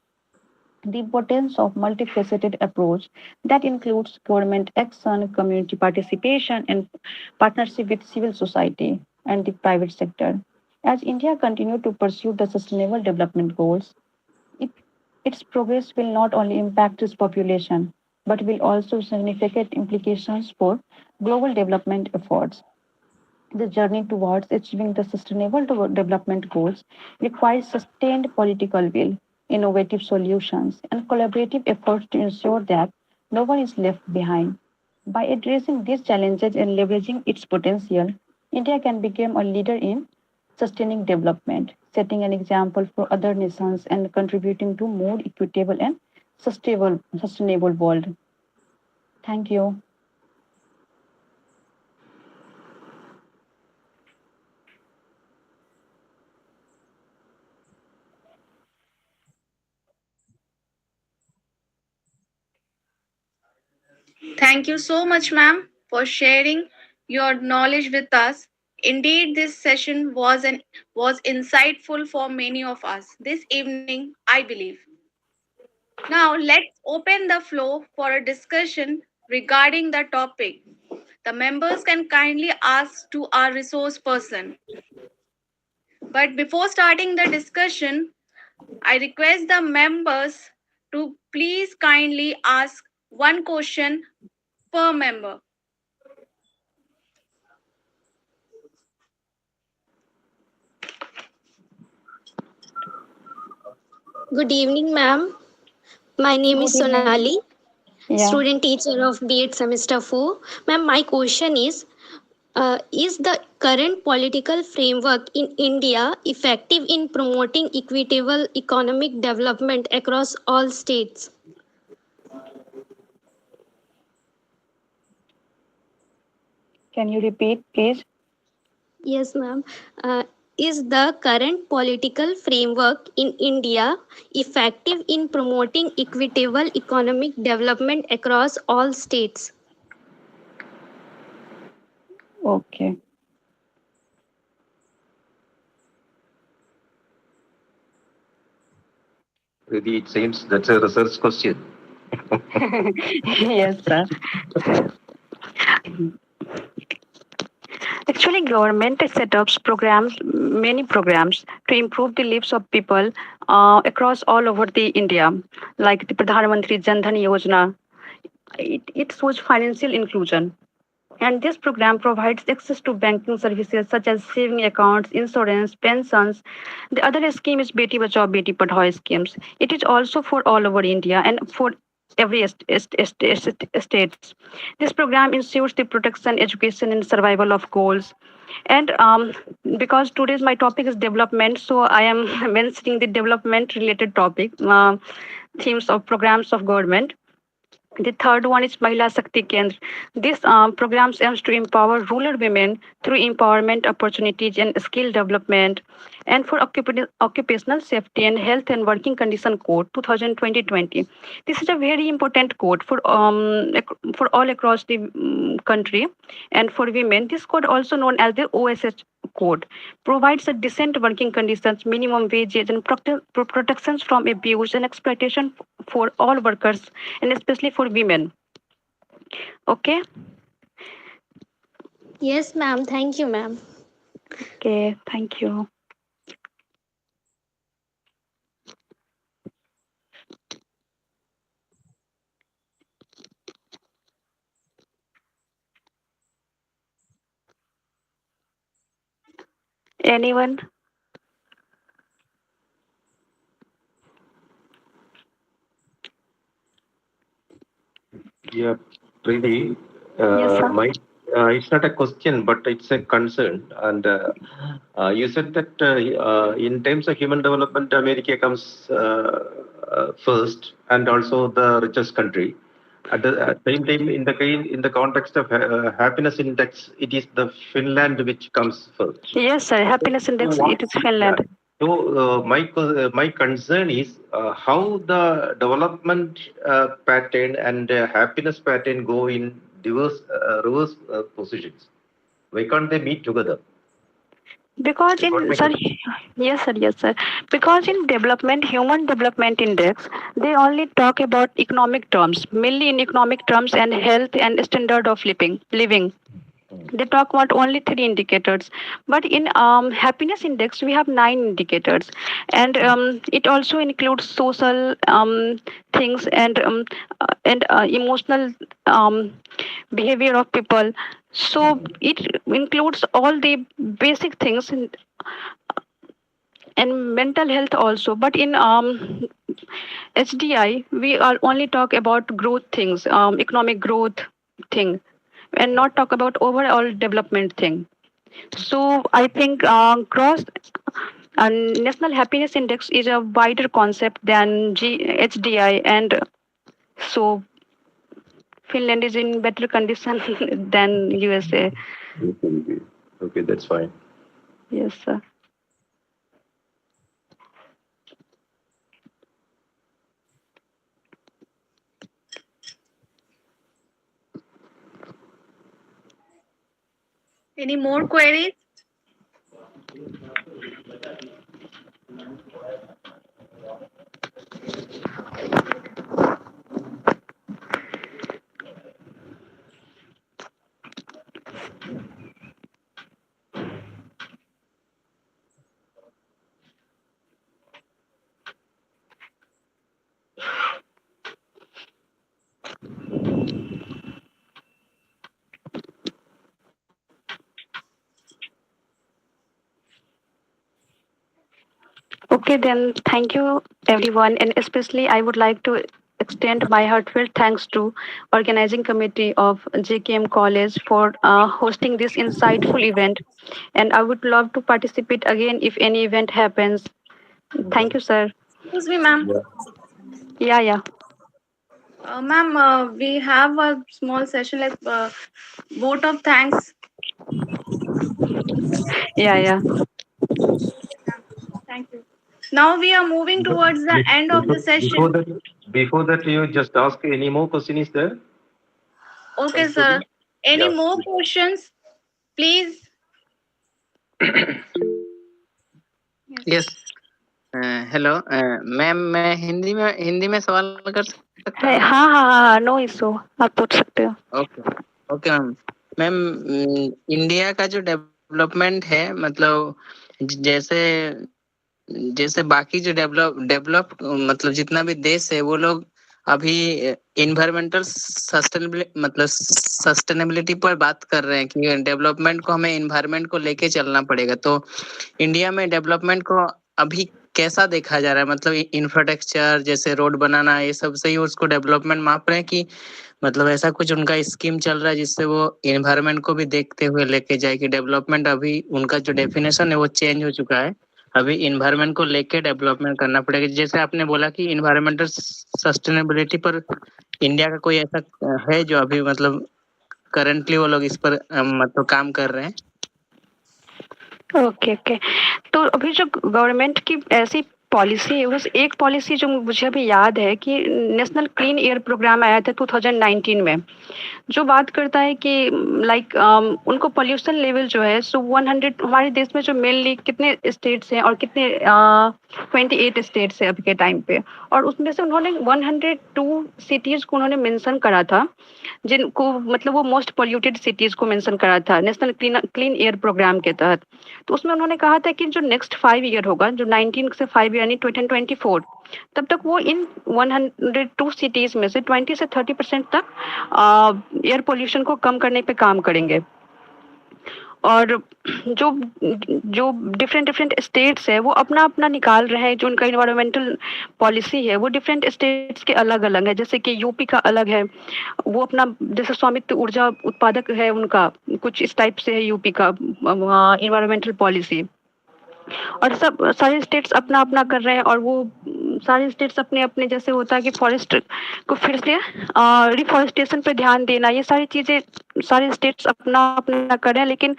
importance of multifaceted approach that includes government action, community participation, and partnership with civil society and the private sector. As India continues to pursue the sustainable development goals, it, its progress will not only impact its population, but will also significant implications for global development efforts. The journey towards achieving the sustainable development goals requires sustained political will, innovative solutions, and collaborative efforts to ensure that no one is left behind. By addressing these challenges and leveraging its potential, India can become a leader in sustaining development, setting an example for other nations and contributing to more equitable and sustainable world. Thank you. Thank you so much, ma'am, for sharing your knowledge with us. Indeed, this session was insightful for many of us this evening, I believe. Now, let's open the floor for a discussion regarding the topic. The members can kindly ask to our resource person. But before starting the discussion, I request the members to please kindly ask one question per member. Good evening, ma'am. My name is Good evening. Sonali, Yeah. student teacher of B.Ed Semester 4. Ma'am, my question is the current political framework in India effective in promoting equitable economic development across all states? Can you repeat, please? Yes, ma'am. Is the current political framework in India effective in promoting equitable economic development across all states? Okay. Really, it seems that's a research question. Yes, sir. Actually, government set up programs, many programs to improve the lives of people across all over the India, like the Pradhan Mantri Jan Dhan Yojana. It shows financial inclusion. And this program provides access to banking services such as saving accounts, insurance, pensions. The other scheme is Beti Bachao, Beti Padhao schemes. It is also for all over India and for every states. This program ensures the protection, education, and survival of goals. And because today's my topic is development, so I am mentioning the development related topic, themes of programs of government. The third one is Mahila Shakti Kendra. This program aims to empower rural women through empowerment opportunities and skill development. And for occupational safety and health and working condition code 2020. This is a very important code for all across the country. And for women, this code also known as the OSH code provides a decent working conditions, minimum wages, and protections from abuse and exploitation for all workers and especially for women. Okay. Yes, ma'am. Thank you, ma'am. Okay, thank you. Anyone? Yeah, Preeti, Yes, sir. it's not a question, but it's a concern. And you said that in terms of human development, America comes first, and also the richest country. At the same time, in the context of happiness index, it is the Finland which comes first. Yes, sir. Happiness index, What? it is Yeah. Finland. So my concern is how the development pattern and happiness pattern go in diverse reverse positions. Why can't they meet together? Because You got in my question? sorry, yes sir. Because in development, human development index, they only talk about economic terms, mainly in economic terms and health and standard of living. They talk about only three indicators, but in happiness index we have nine indicators, and it also includes social things and emotional um, behavior of people. So it includes all the basic things and mental health also. But in HDI, we are only talk about growth things, economic growth thing, and not talk about overall development thing. So I think gross national happiness index is a wider concept than HDI, and so Finland is in better condition than USA. Okay, okay, that's fine. Yes, sir. Any more queries? Okay, then thank you everyone, and especially I would like to extend my heartfelt thanks to organizing committee of JKM College for hosting this insightful event, and I would love to participate again if any event happens. Thank you, sir. Excuse me, ma'am. Yeah. Yeah. Ma'am, we have a small session like vote of thanks. Yeah. Thank you. Now we are moving towards the end of the Before session. that, you just ask any more question is there? Okay, sir. Concluding? Any Yeah. more questions? Please. Yes hello ma'am मैं हिंदी में सवाल कर सकता हूँ हाँ, no issue, आप पूछ सकते हो. Okay okay ma'am ma'am India का जो डेवलपमेंट है मतलब जैसे जैसे बाकी जो डेवलप मतलब जितना भी देश है वो लोग अभी इन्वायरमेंटल सस्टेनेबिलिटी पर बात कर रहे हैं कि डेवलपमेंट को हमें इन्वायरमेंट को लेके चलना पड़ेगा तो इंडिया में डेवलपमेंट को अभी कैसा देखा जा रहा है मतलब इंफ्रास्ट्रक्चर जैसे रोड बनाना ये सब से ही उसको डेवलपमेंट माप रहे हैं कि मतलब ऐसा कुछ उनका स्कीम चल रहा है जिससे वो इन्वायरमेंट को भी देखते हुए लेके जाए कि डेवलपमेंट अभी उनका जो डेफिनेशन है वो चेंज हो चुका है अभी इन्वायरमेंट को लेके डेवलपमेंट करना पड़ेगा जैसे आपने बोला कि इन्वायरमेंटल सस्टेनेबिलिटी पर इंडिया का कोई ऐसा है जो अभी मतलब करंटली वो लोग इस पर मतलब काम कर रहे हैं ओके. तो अभी जो गवर्नमेंट की ऐसी पॉलिसी है, उस एक पॉलिसी जो मुझे अभी याद है कि नेशनल क्लीन एयर प्रोग्राम आया था 2019 में, जो बात करता है कि लाइक उनको पोल्यूशन लेवल जो है सो 100, हमारे देश में जो मेनली कितने स्टेट्स हैं और कितने 28 स्टेट्स हैं अभी के टाइम पे, और उसमें से उन्होंने 102 सिटीज को उन्होंने मेंशन करा था, जिनको मतलब वो मोस्ट पोल्यूटेड सिटीज को मेंशन करा था नेशनल क्लीन एयर प्रोग्राम के तहत। तो उसमें उन्होंने कहा था कि जो नेक्स्ट 5 ईयर होगा, जो 19 से 5 यानी 2024, तब तक वो इन 102 सिटीज में से 20 से 30% तक एयर पोल्यूशन को कम करने पे काम करेंगे। और जो जो डिफरेंट डिफरेंट स्टेट्स है वो अपना अपना निकाल रहे हैं, जो उनका इन्वायरमेंटल पॉलिसी है वो डिफरेंट स्टेट्स के अलग अलग है। जैसे कि यूपी का अलग है, वो अपना जैसे स्वामित्व ऊर्जा उत्पादक है उनका, कुछ इस टाइप से है यूपी का इन्वायरमेंटल पॉलिसी। और सब सारे स्टेट्स अपना अपना कर रहे हैं, और वो सारे स्टेट्स अपने अपने, जैसे होता है कि फॉरेस्ट को फिर से रिफॉरेस्टेशन पे ध्यान देना, ये सारी चीजें सारे स्टेट्स अपना अपना कर रहे हैं। लेकिन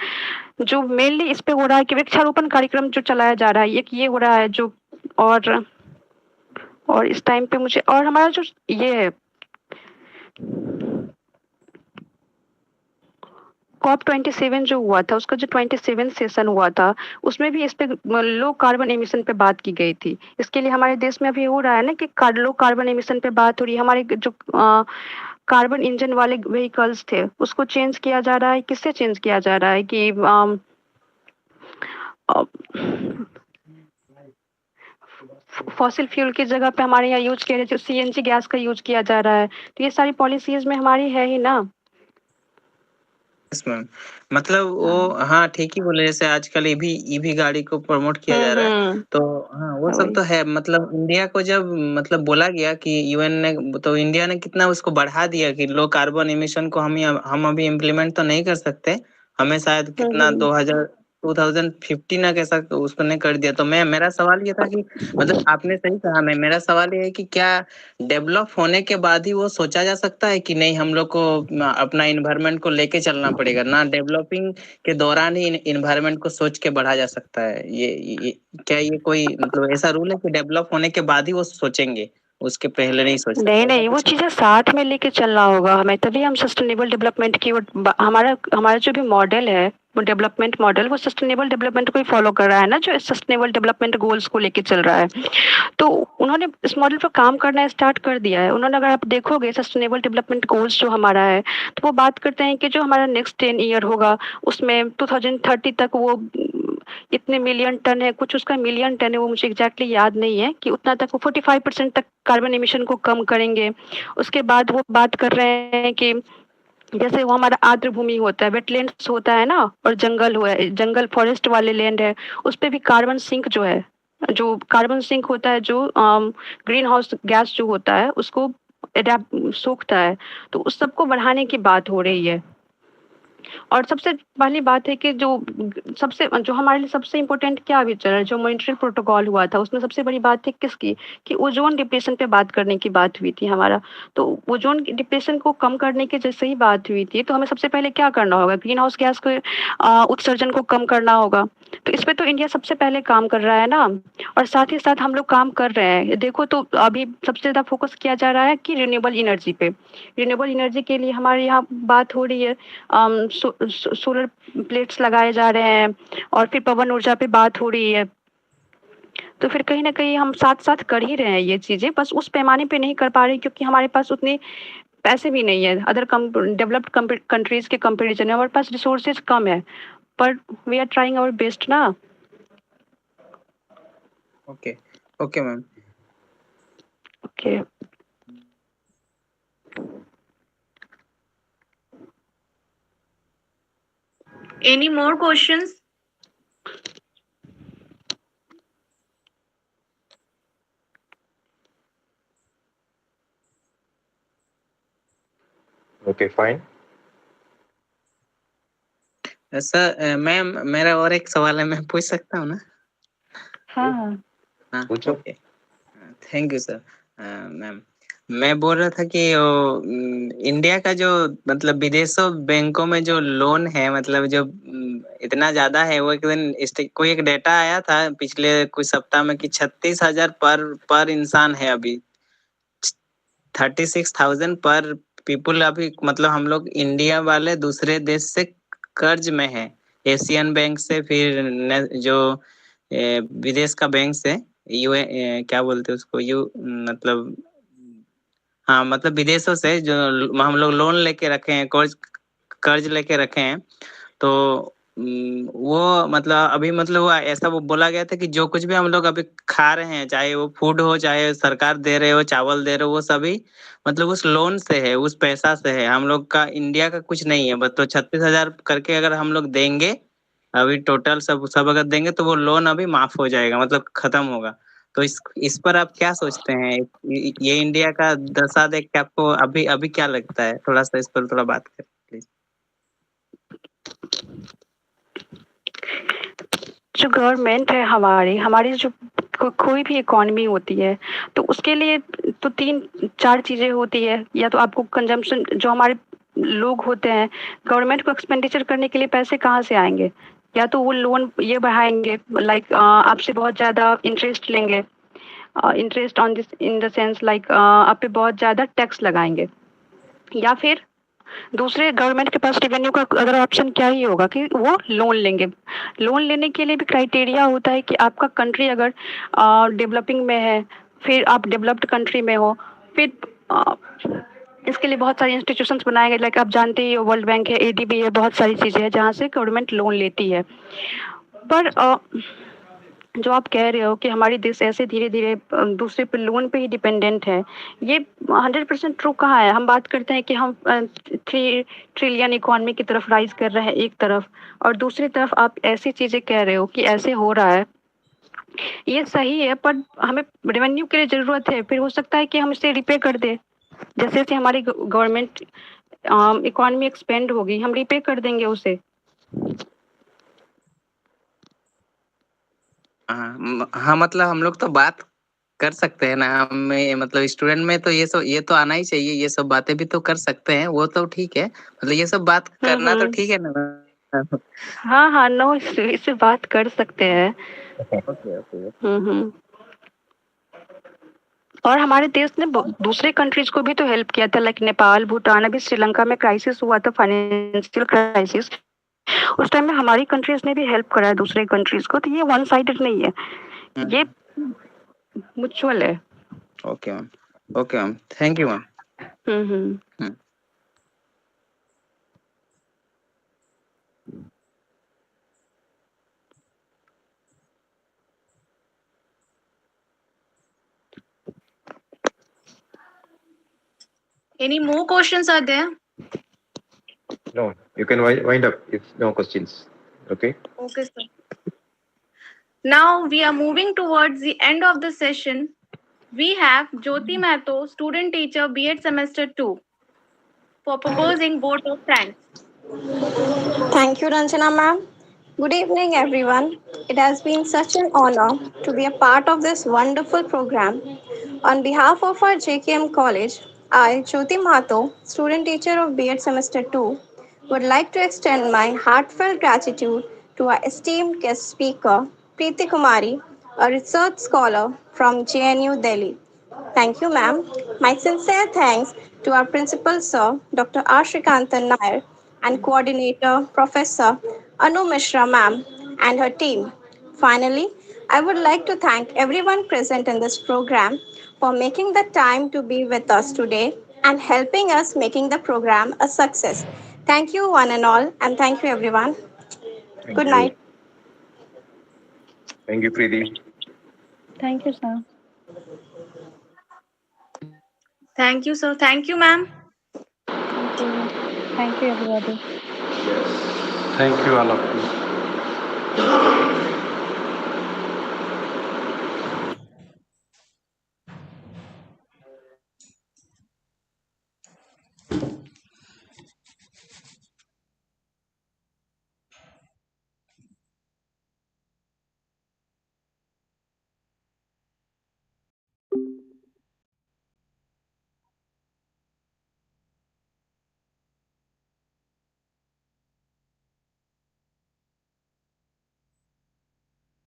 जो मेनली इस पे हो रहा है कि वृक्षारोपण कार्यक्रम जो चलाया जा रहा है, एक ये हो रहा है जो, और इस टाइम पे मुझे, और हमारा जो ये है COP27 जो हुआ था, उसका जो 27 सेशन हुआ था, उसमें भी इस पे लो कार्बन एमिशन पे बात की गई थी। इसके लिए हमारे देश में अभी हो रहा है ना कि लो कार्बन एमिशन पे बात हो रही है। हमारे जो कार्बन इंजन वाले व्हीकल्स थे उसको चेंज किया जा रहा है। किससे चेंज किया जा रहा है कि फॉसिल फ्यूल की जगह पे हमारे यहाँ यूज किया जाए, CNG गैस का यूज किया जा रहा है। तो ये सारी पॉलिसीज में हमारी है ही ना। यस मैम, मतलब वो हाँ ठीक ही बोले, जैसे आजकल ईवी गाड़ी को प्रमोट किया जा रहा है, तो हाँ वो सब वही। तो है। मतलब इंडिया को जब मतलब बोला गया कि यूएन ने, तो इंडिया ने कितना उसको बढ़ा दिया कि लो कार्बन एमिशन को हम अभी इम्प्लीमेंट तो नहीं कर सकते, हमें शायद कितना 2015 ना कैसा उसने कर दिया। तो मेरा सवाल ये था कि मतलब आपने सही कहा, मेरा सवाल ये है कि क्या डेवलप होने के बाद ही वो सोचा जा सकता है कि नहीं हम लोग को अपना इन्वायरमेंट को लेके चलना पड़ेगा ना, डेवलपिंग के दौरान ही इन्वायरमेंट को सोच के बढ़ा जा सकता है? ये क्या ये कोई मतलब ऐसा रूल है कि डेवलप होने के बाद ही वो सोचेंगे, उसके पहले नहीं सोच सकते? नहीं नहीं, वो चीजें साथ में लेके चलना होगा हमें, तभी हम सस्टेनेबल डेवलपमेंट की हमारा हमारा जो भी मॉडल है, वो डेवलपमेंट मॉडल, वो सस्टेनेबल डेवलपमेंट को ही फॉलो कर रहा है ना, जो सस्टेनेबल डेवलपमेंट गोल्स को लेके चल रहा है। तो उन्होंने इस मॉडल पर काम करना स्टार्ट कर दिया है उन्होंने। अगर आप देखोगे सस्टेनेबल डेवलपमेंट गोल्स जो हमारा है, तो वो बात करते हैं कि जो हमारा नेक्स्ट 10 ईयर होगा उसमें 2030 तक वो इतने मिलियन टन है, कुछ उसका मिलियन टन है, वो मुझे एग्जैक्टली याद नहीं है, कि उतना तक वो 45% तक कार्बन एमिशन को कम करेंगे। उसके बाद वो बात कर रहे हैं कि जैसे वो हमारा आर्द्र भूमि होता है, वेटलैंड्स होता है ना, और जंगल हुआ है, जंगल फॉरेस्ट वाले लैंड है, उस पे भी कार्बन सिंक जो है, जो कार्बन सिंक होता है, जो ग्रीन हाउस गैस जो होता है उसको एडेप्ट सोखता है, तो उस सबको बढ़ाने की बात हो रही है। और सबसे पहली बात है कि जो हमारे लिए सबसे इम्पोर्टेंट क्या अभी चल रहा है, जो मॉन्ट्रियल प्रोटोकॉल हुआ था, उसमें सबसे बड़ी बात है किसकी, कि ओजोन डिप्लेशन पे बात करने की बात हुई थी हमारा। तो ओजोन डिप्लेशन को कम करने की जैसे ही बात हुई थी, तो हमें सबसे पहले क्या करना होगा, ग्रीन हाउस गैस के उत्सर्जन को कम करना होगा। तो इस पे तो इंडिया सबसे पहले काम कर रहा है ना, और साथ ही साथ हम लोग काम कर रहे हैं। देखो तो अभी सबसे ज्यादा फोकस किया जा रहा है कि रिन्यूएबल एनर्जी पे। रिन्यूएबल एनर्जी के लिए हमारे यहाँ बात हो रही है, सोलर प्लेट्स लगाए जा रहे हैं, और फिर पवन ऊर्जा पे बात हो रही है। तो फिर कहीं ना कहीं हम साथ साथ कर ही रहे हैं ये चीजें, बस उस पैमाने पे नहीं कर पा रहे क्योंकि हमारे पास उतने पैसे भी नहीं है। अदर डेवलप्ड कंट्रीज के कंपेरिजन में हमारे पास रिसोर्सेज कम है, पर we are trying our best ना। Okay okay ma'am. Okay. Any more questions? Okay, fine. Sir ma'am, मेरा और एक सवाल है, मैं पूछ सकता हूँ ना? हाँ हाँ पूछो। Okay, thank you sir. Ma'am मैं बोल रहा था कि इंडिया का जो मतलब विदेशों बैंकों में जो लोन है मतलब जो इतना ज्यादा है। वो एक दिन कोई एक डेटा आया था पिछले कुछ सप्ताह में कि 36,000 पर इंसान है अभी। 36,000 पर पीपुल अभी मतलब हम लोग इंडिया वाले दूसरे देश से कर्ज में है। एशियन बैंक से फिर जो विदेश का बैंक से क्या बोलते हैं उसको मतलब हाँ मतलब विदेशों से जो हम लोग लोन लेके रखे हैं कर्ज लेके रखे हैं। तो वो मतलब अभी मतलब वो ऐसा वो बोला गया था कि जो कुछ भी हम लोग अभी खा रहे हैं चाहे वो फूड हो चाहे सरकार दे रहे हो चावल दे रहे हो वो सभी मतलब उस लोन से है उस पैसा से है। हम लोग का इंडिया का कुछ नहीं है बस। तो 36,000 करके अगर हम लोग देंगे अभी टोटल सब अगर देंगे तो वो लोन अभी माफ हो जाएगा मतलब खत्म होगा। तो इस पर आप क्या सोचते हैं? ये इंडिया का दशा देख के आपको अभी अभी क्या लगता है? थोड़ा सा इस पर थोड़ा बात करें प्लीज। जो गवर्नमेंट है हमारी हमारी जो कोई भी इकोनॉमी होती है तो उसके लिए तो 3-4 चीजें होती है। या तो आपको कंजम्पशन जो हमारे लोग होते हैं गवर्नमेंट को एक्सपेंडिचर करने के लिए पैसे कहाँ से आएंगे? या तो वो लोन ये बढ़ाएंगे लाइक आपसे बहुत ज्यादा इंटरेस्ट लेंगे। Interest on this in the sense like आप पे बहुत ज्यादा टैक्स लगाएंगे। या फिर दूसरे गवर्नमेंट के पास रेवेन्यू का अदर ऑप्शन क्या ही होगा कि वो लोन लेंगे। लोन लेने के लिए भी क्राइटेरिया होता है कि आपका कंट्री अगर डेवलपिंग में है फिर आप डेवलप्ड कंट्री में हो फिर इसके लिए बहुत सारे इंस्टीट्यूशंस बनाए गए लाइक आप जानते ही हो वर्ल्ड बैंक है एडीबी है बहुत सारी चीज़ें हैं जहाँ से गवर्नमेंट लोन लेती है। पर जो आप कह रहे हो कि हमारी देश ऐसे धीरे धीरे दूसरे पे लोन पे ही डिपेंडेंट है ये 100% ट्रू कहाँ है? हम बात करते हैं कि हम 3 ट्रिलियन इकोनॉमी की तरफ राइज कर रहे हैं एक तरफ और दूसरी तरफ आप ऐसी चीजें कह रहे हो कि ऐसे हो रहा है। ये सही है पर हमें रेवेन्यू के लिए जरूरत है फिर हो सकता है कि हम इसे रिपे कर दे जैसे जैसे हमारी गवर्नमेंट इकोनॉमी एक्सपेंड होगी हम रिपे कर देंगे उसे। हाँ मतलब हम लोग तो बात कर सकते हैं ना। हमें मतलब स्टूडेंट में तो ये तो आना ही चाहिए। ये सब बातें भी तो कर सकते हैं वो तो ठीक है। मतलब ये सब बात करना तो ठीक है ना। हाँ हाँ नो इससे बात कर सकते हैं। और हमारे देश ने दूसरे कंट्रीज को भी तो हेल्प किया था लाइक नेपाल भूटान अभी श्रीलंका में क्राइसिस हुआ था फाइनेंशियल क्राइसिस उस टाइम में हमारी कंट्रीज ने भी हेल्प करा है दूसरे कंट्रीज को। तो ये वन साइडेड नहीं है ये म्यूचुअल है। Okay ma'am thank you ma'am. Any more questions are there? No, you can wind up if no questions. Okay. Okay, sir. Now we are moving towards the end of the session. We have Jyoti Mato, student teacher, B.Ed semester 2, for proposing vote of thanks. Thank you, Ranjana ma'am. Good evening, everyone. It has been such an honor to be a part of this wonderful program. On behalf of our JKM College, I, Jyoti Mato, student teacher of B.Ed semester 2, would like to extend my heartfelt gratitude to our esteemed guest speaker, Preeti Kumari, a research scholar from JNU Delhi. Thank you, ma'am. My sincere thanks to our principal, sir, Dr. R. Srikantan Nair, and coordinator, Professor Anu Mishra, ma'am, and her team. Finally, I would like to thank everyone present in this program for making the time to be with us today and helping us making the program a success. Thank you, one and all, and thank you, everyone. Good night. Thank you, Preeti. Thank you, sir. Thank you, sir. Thank you, ma'am. Thank you, everybody. Thank you, all of you.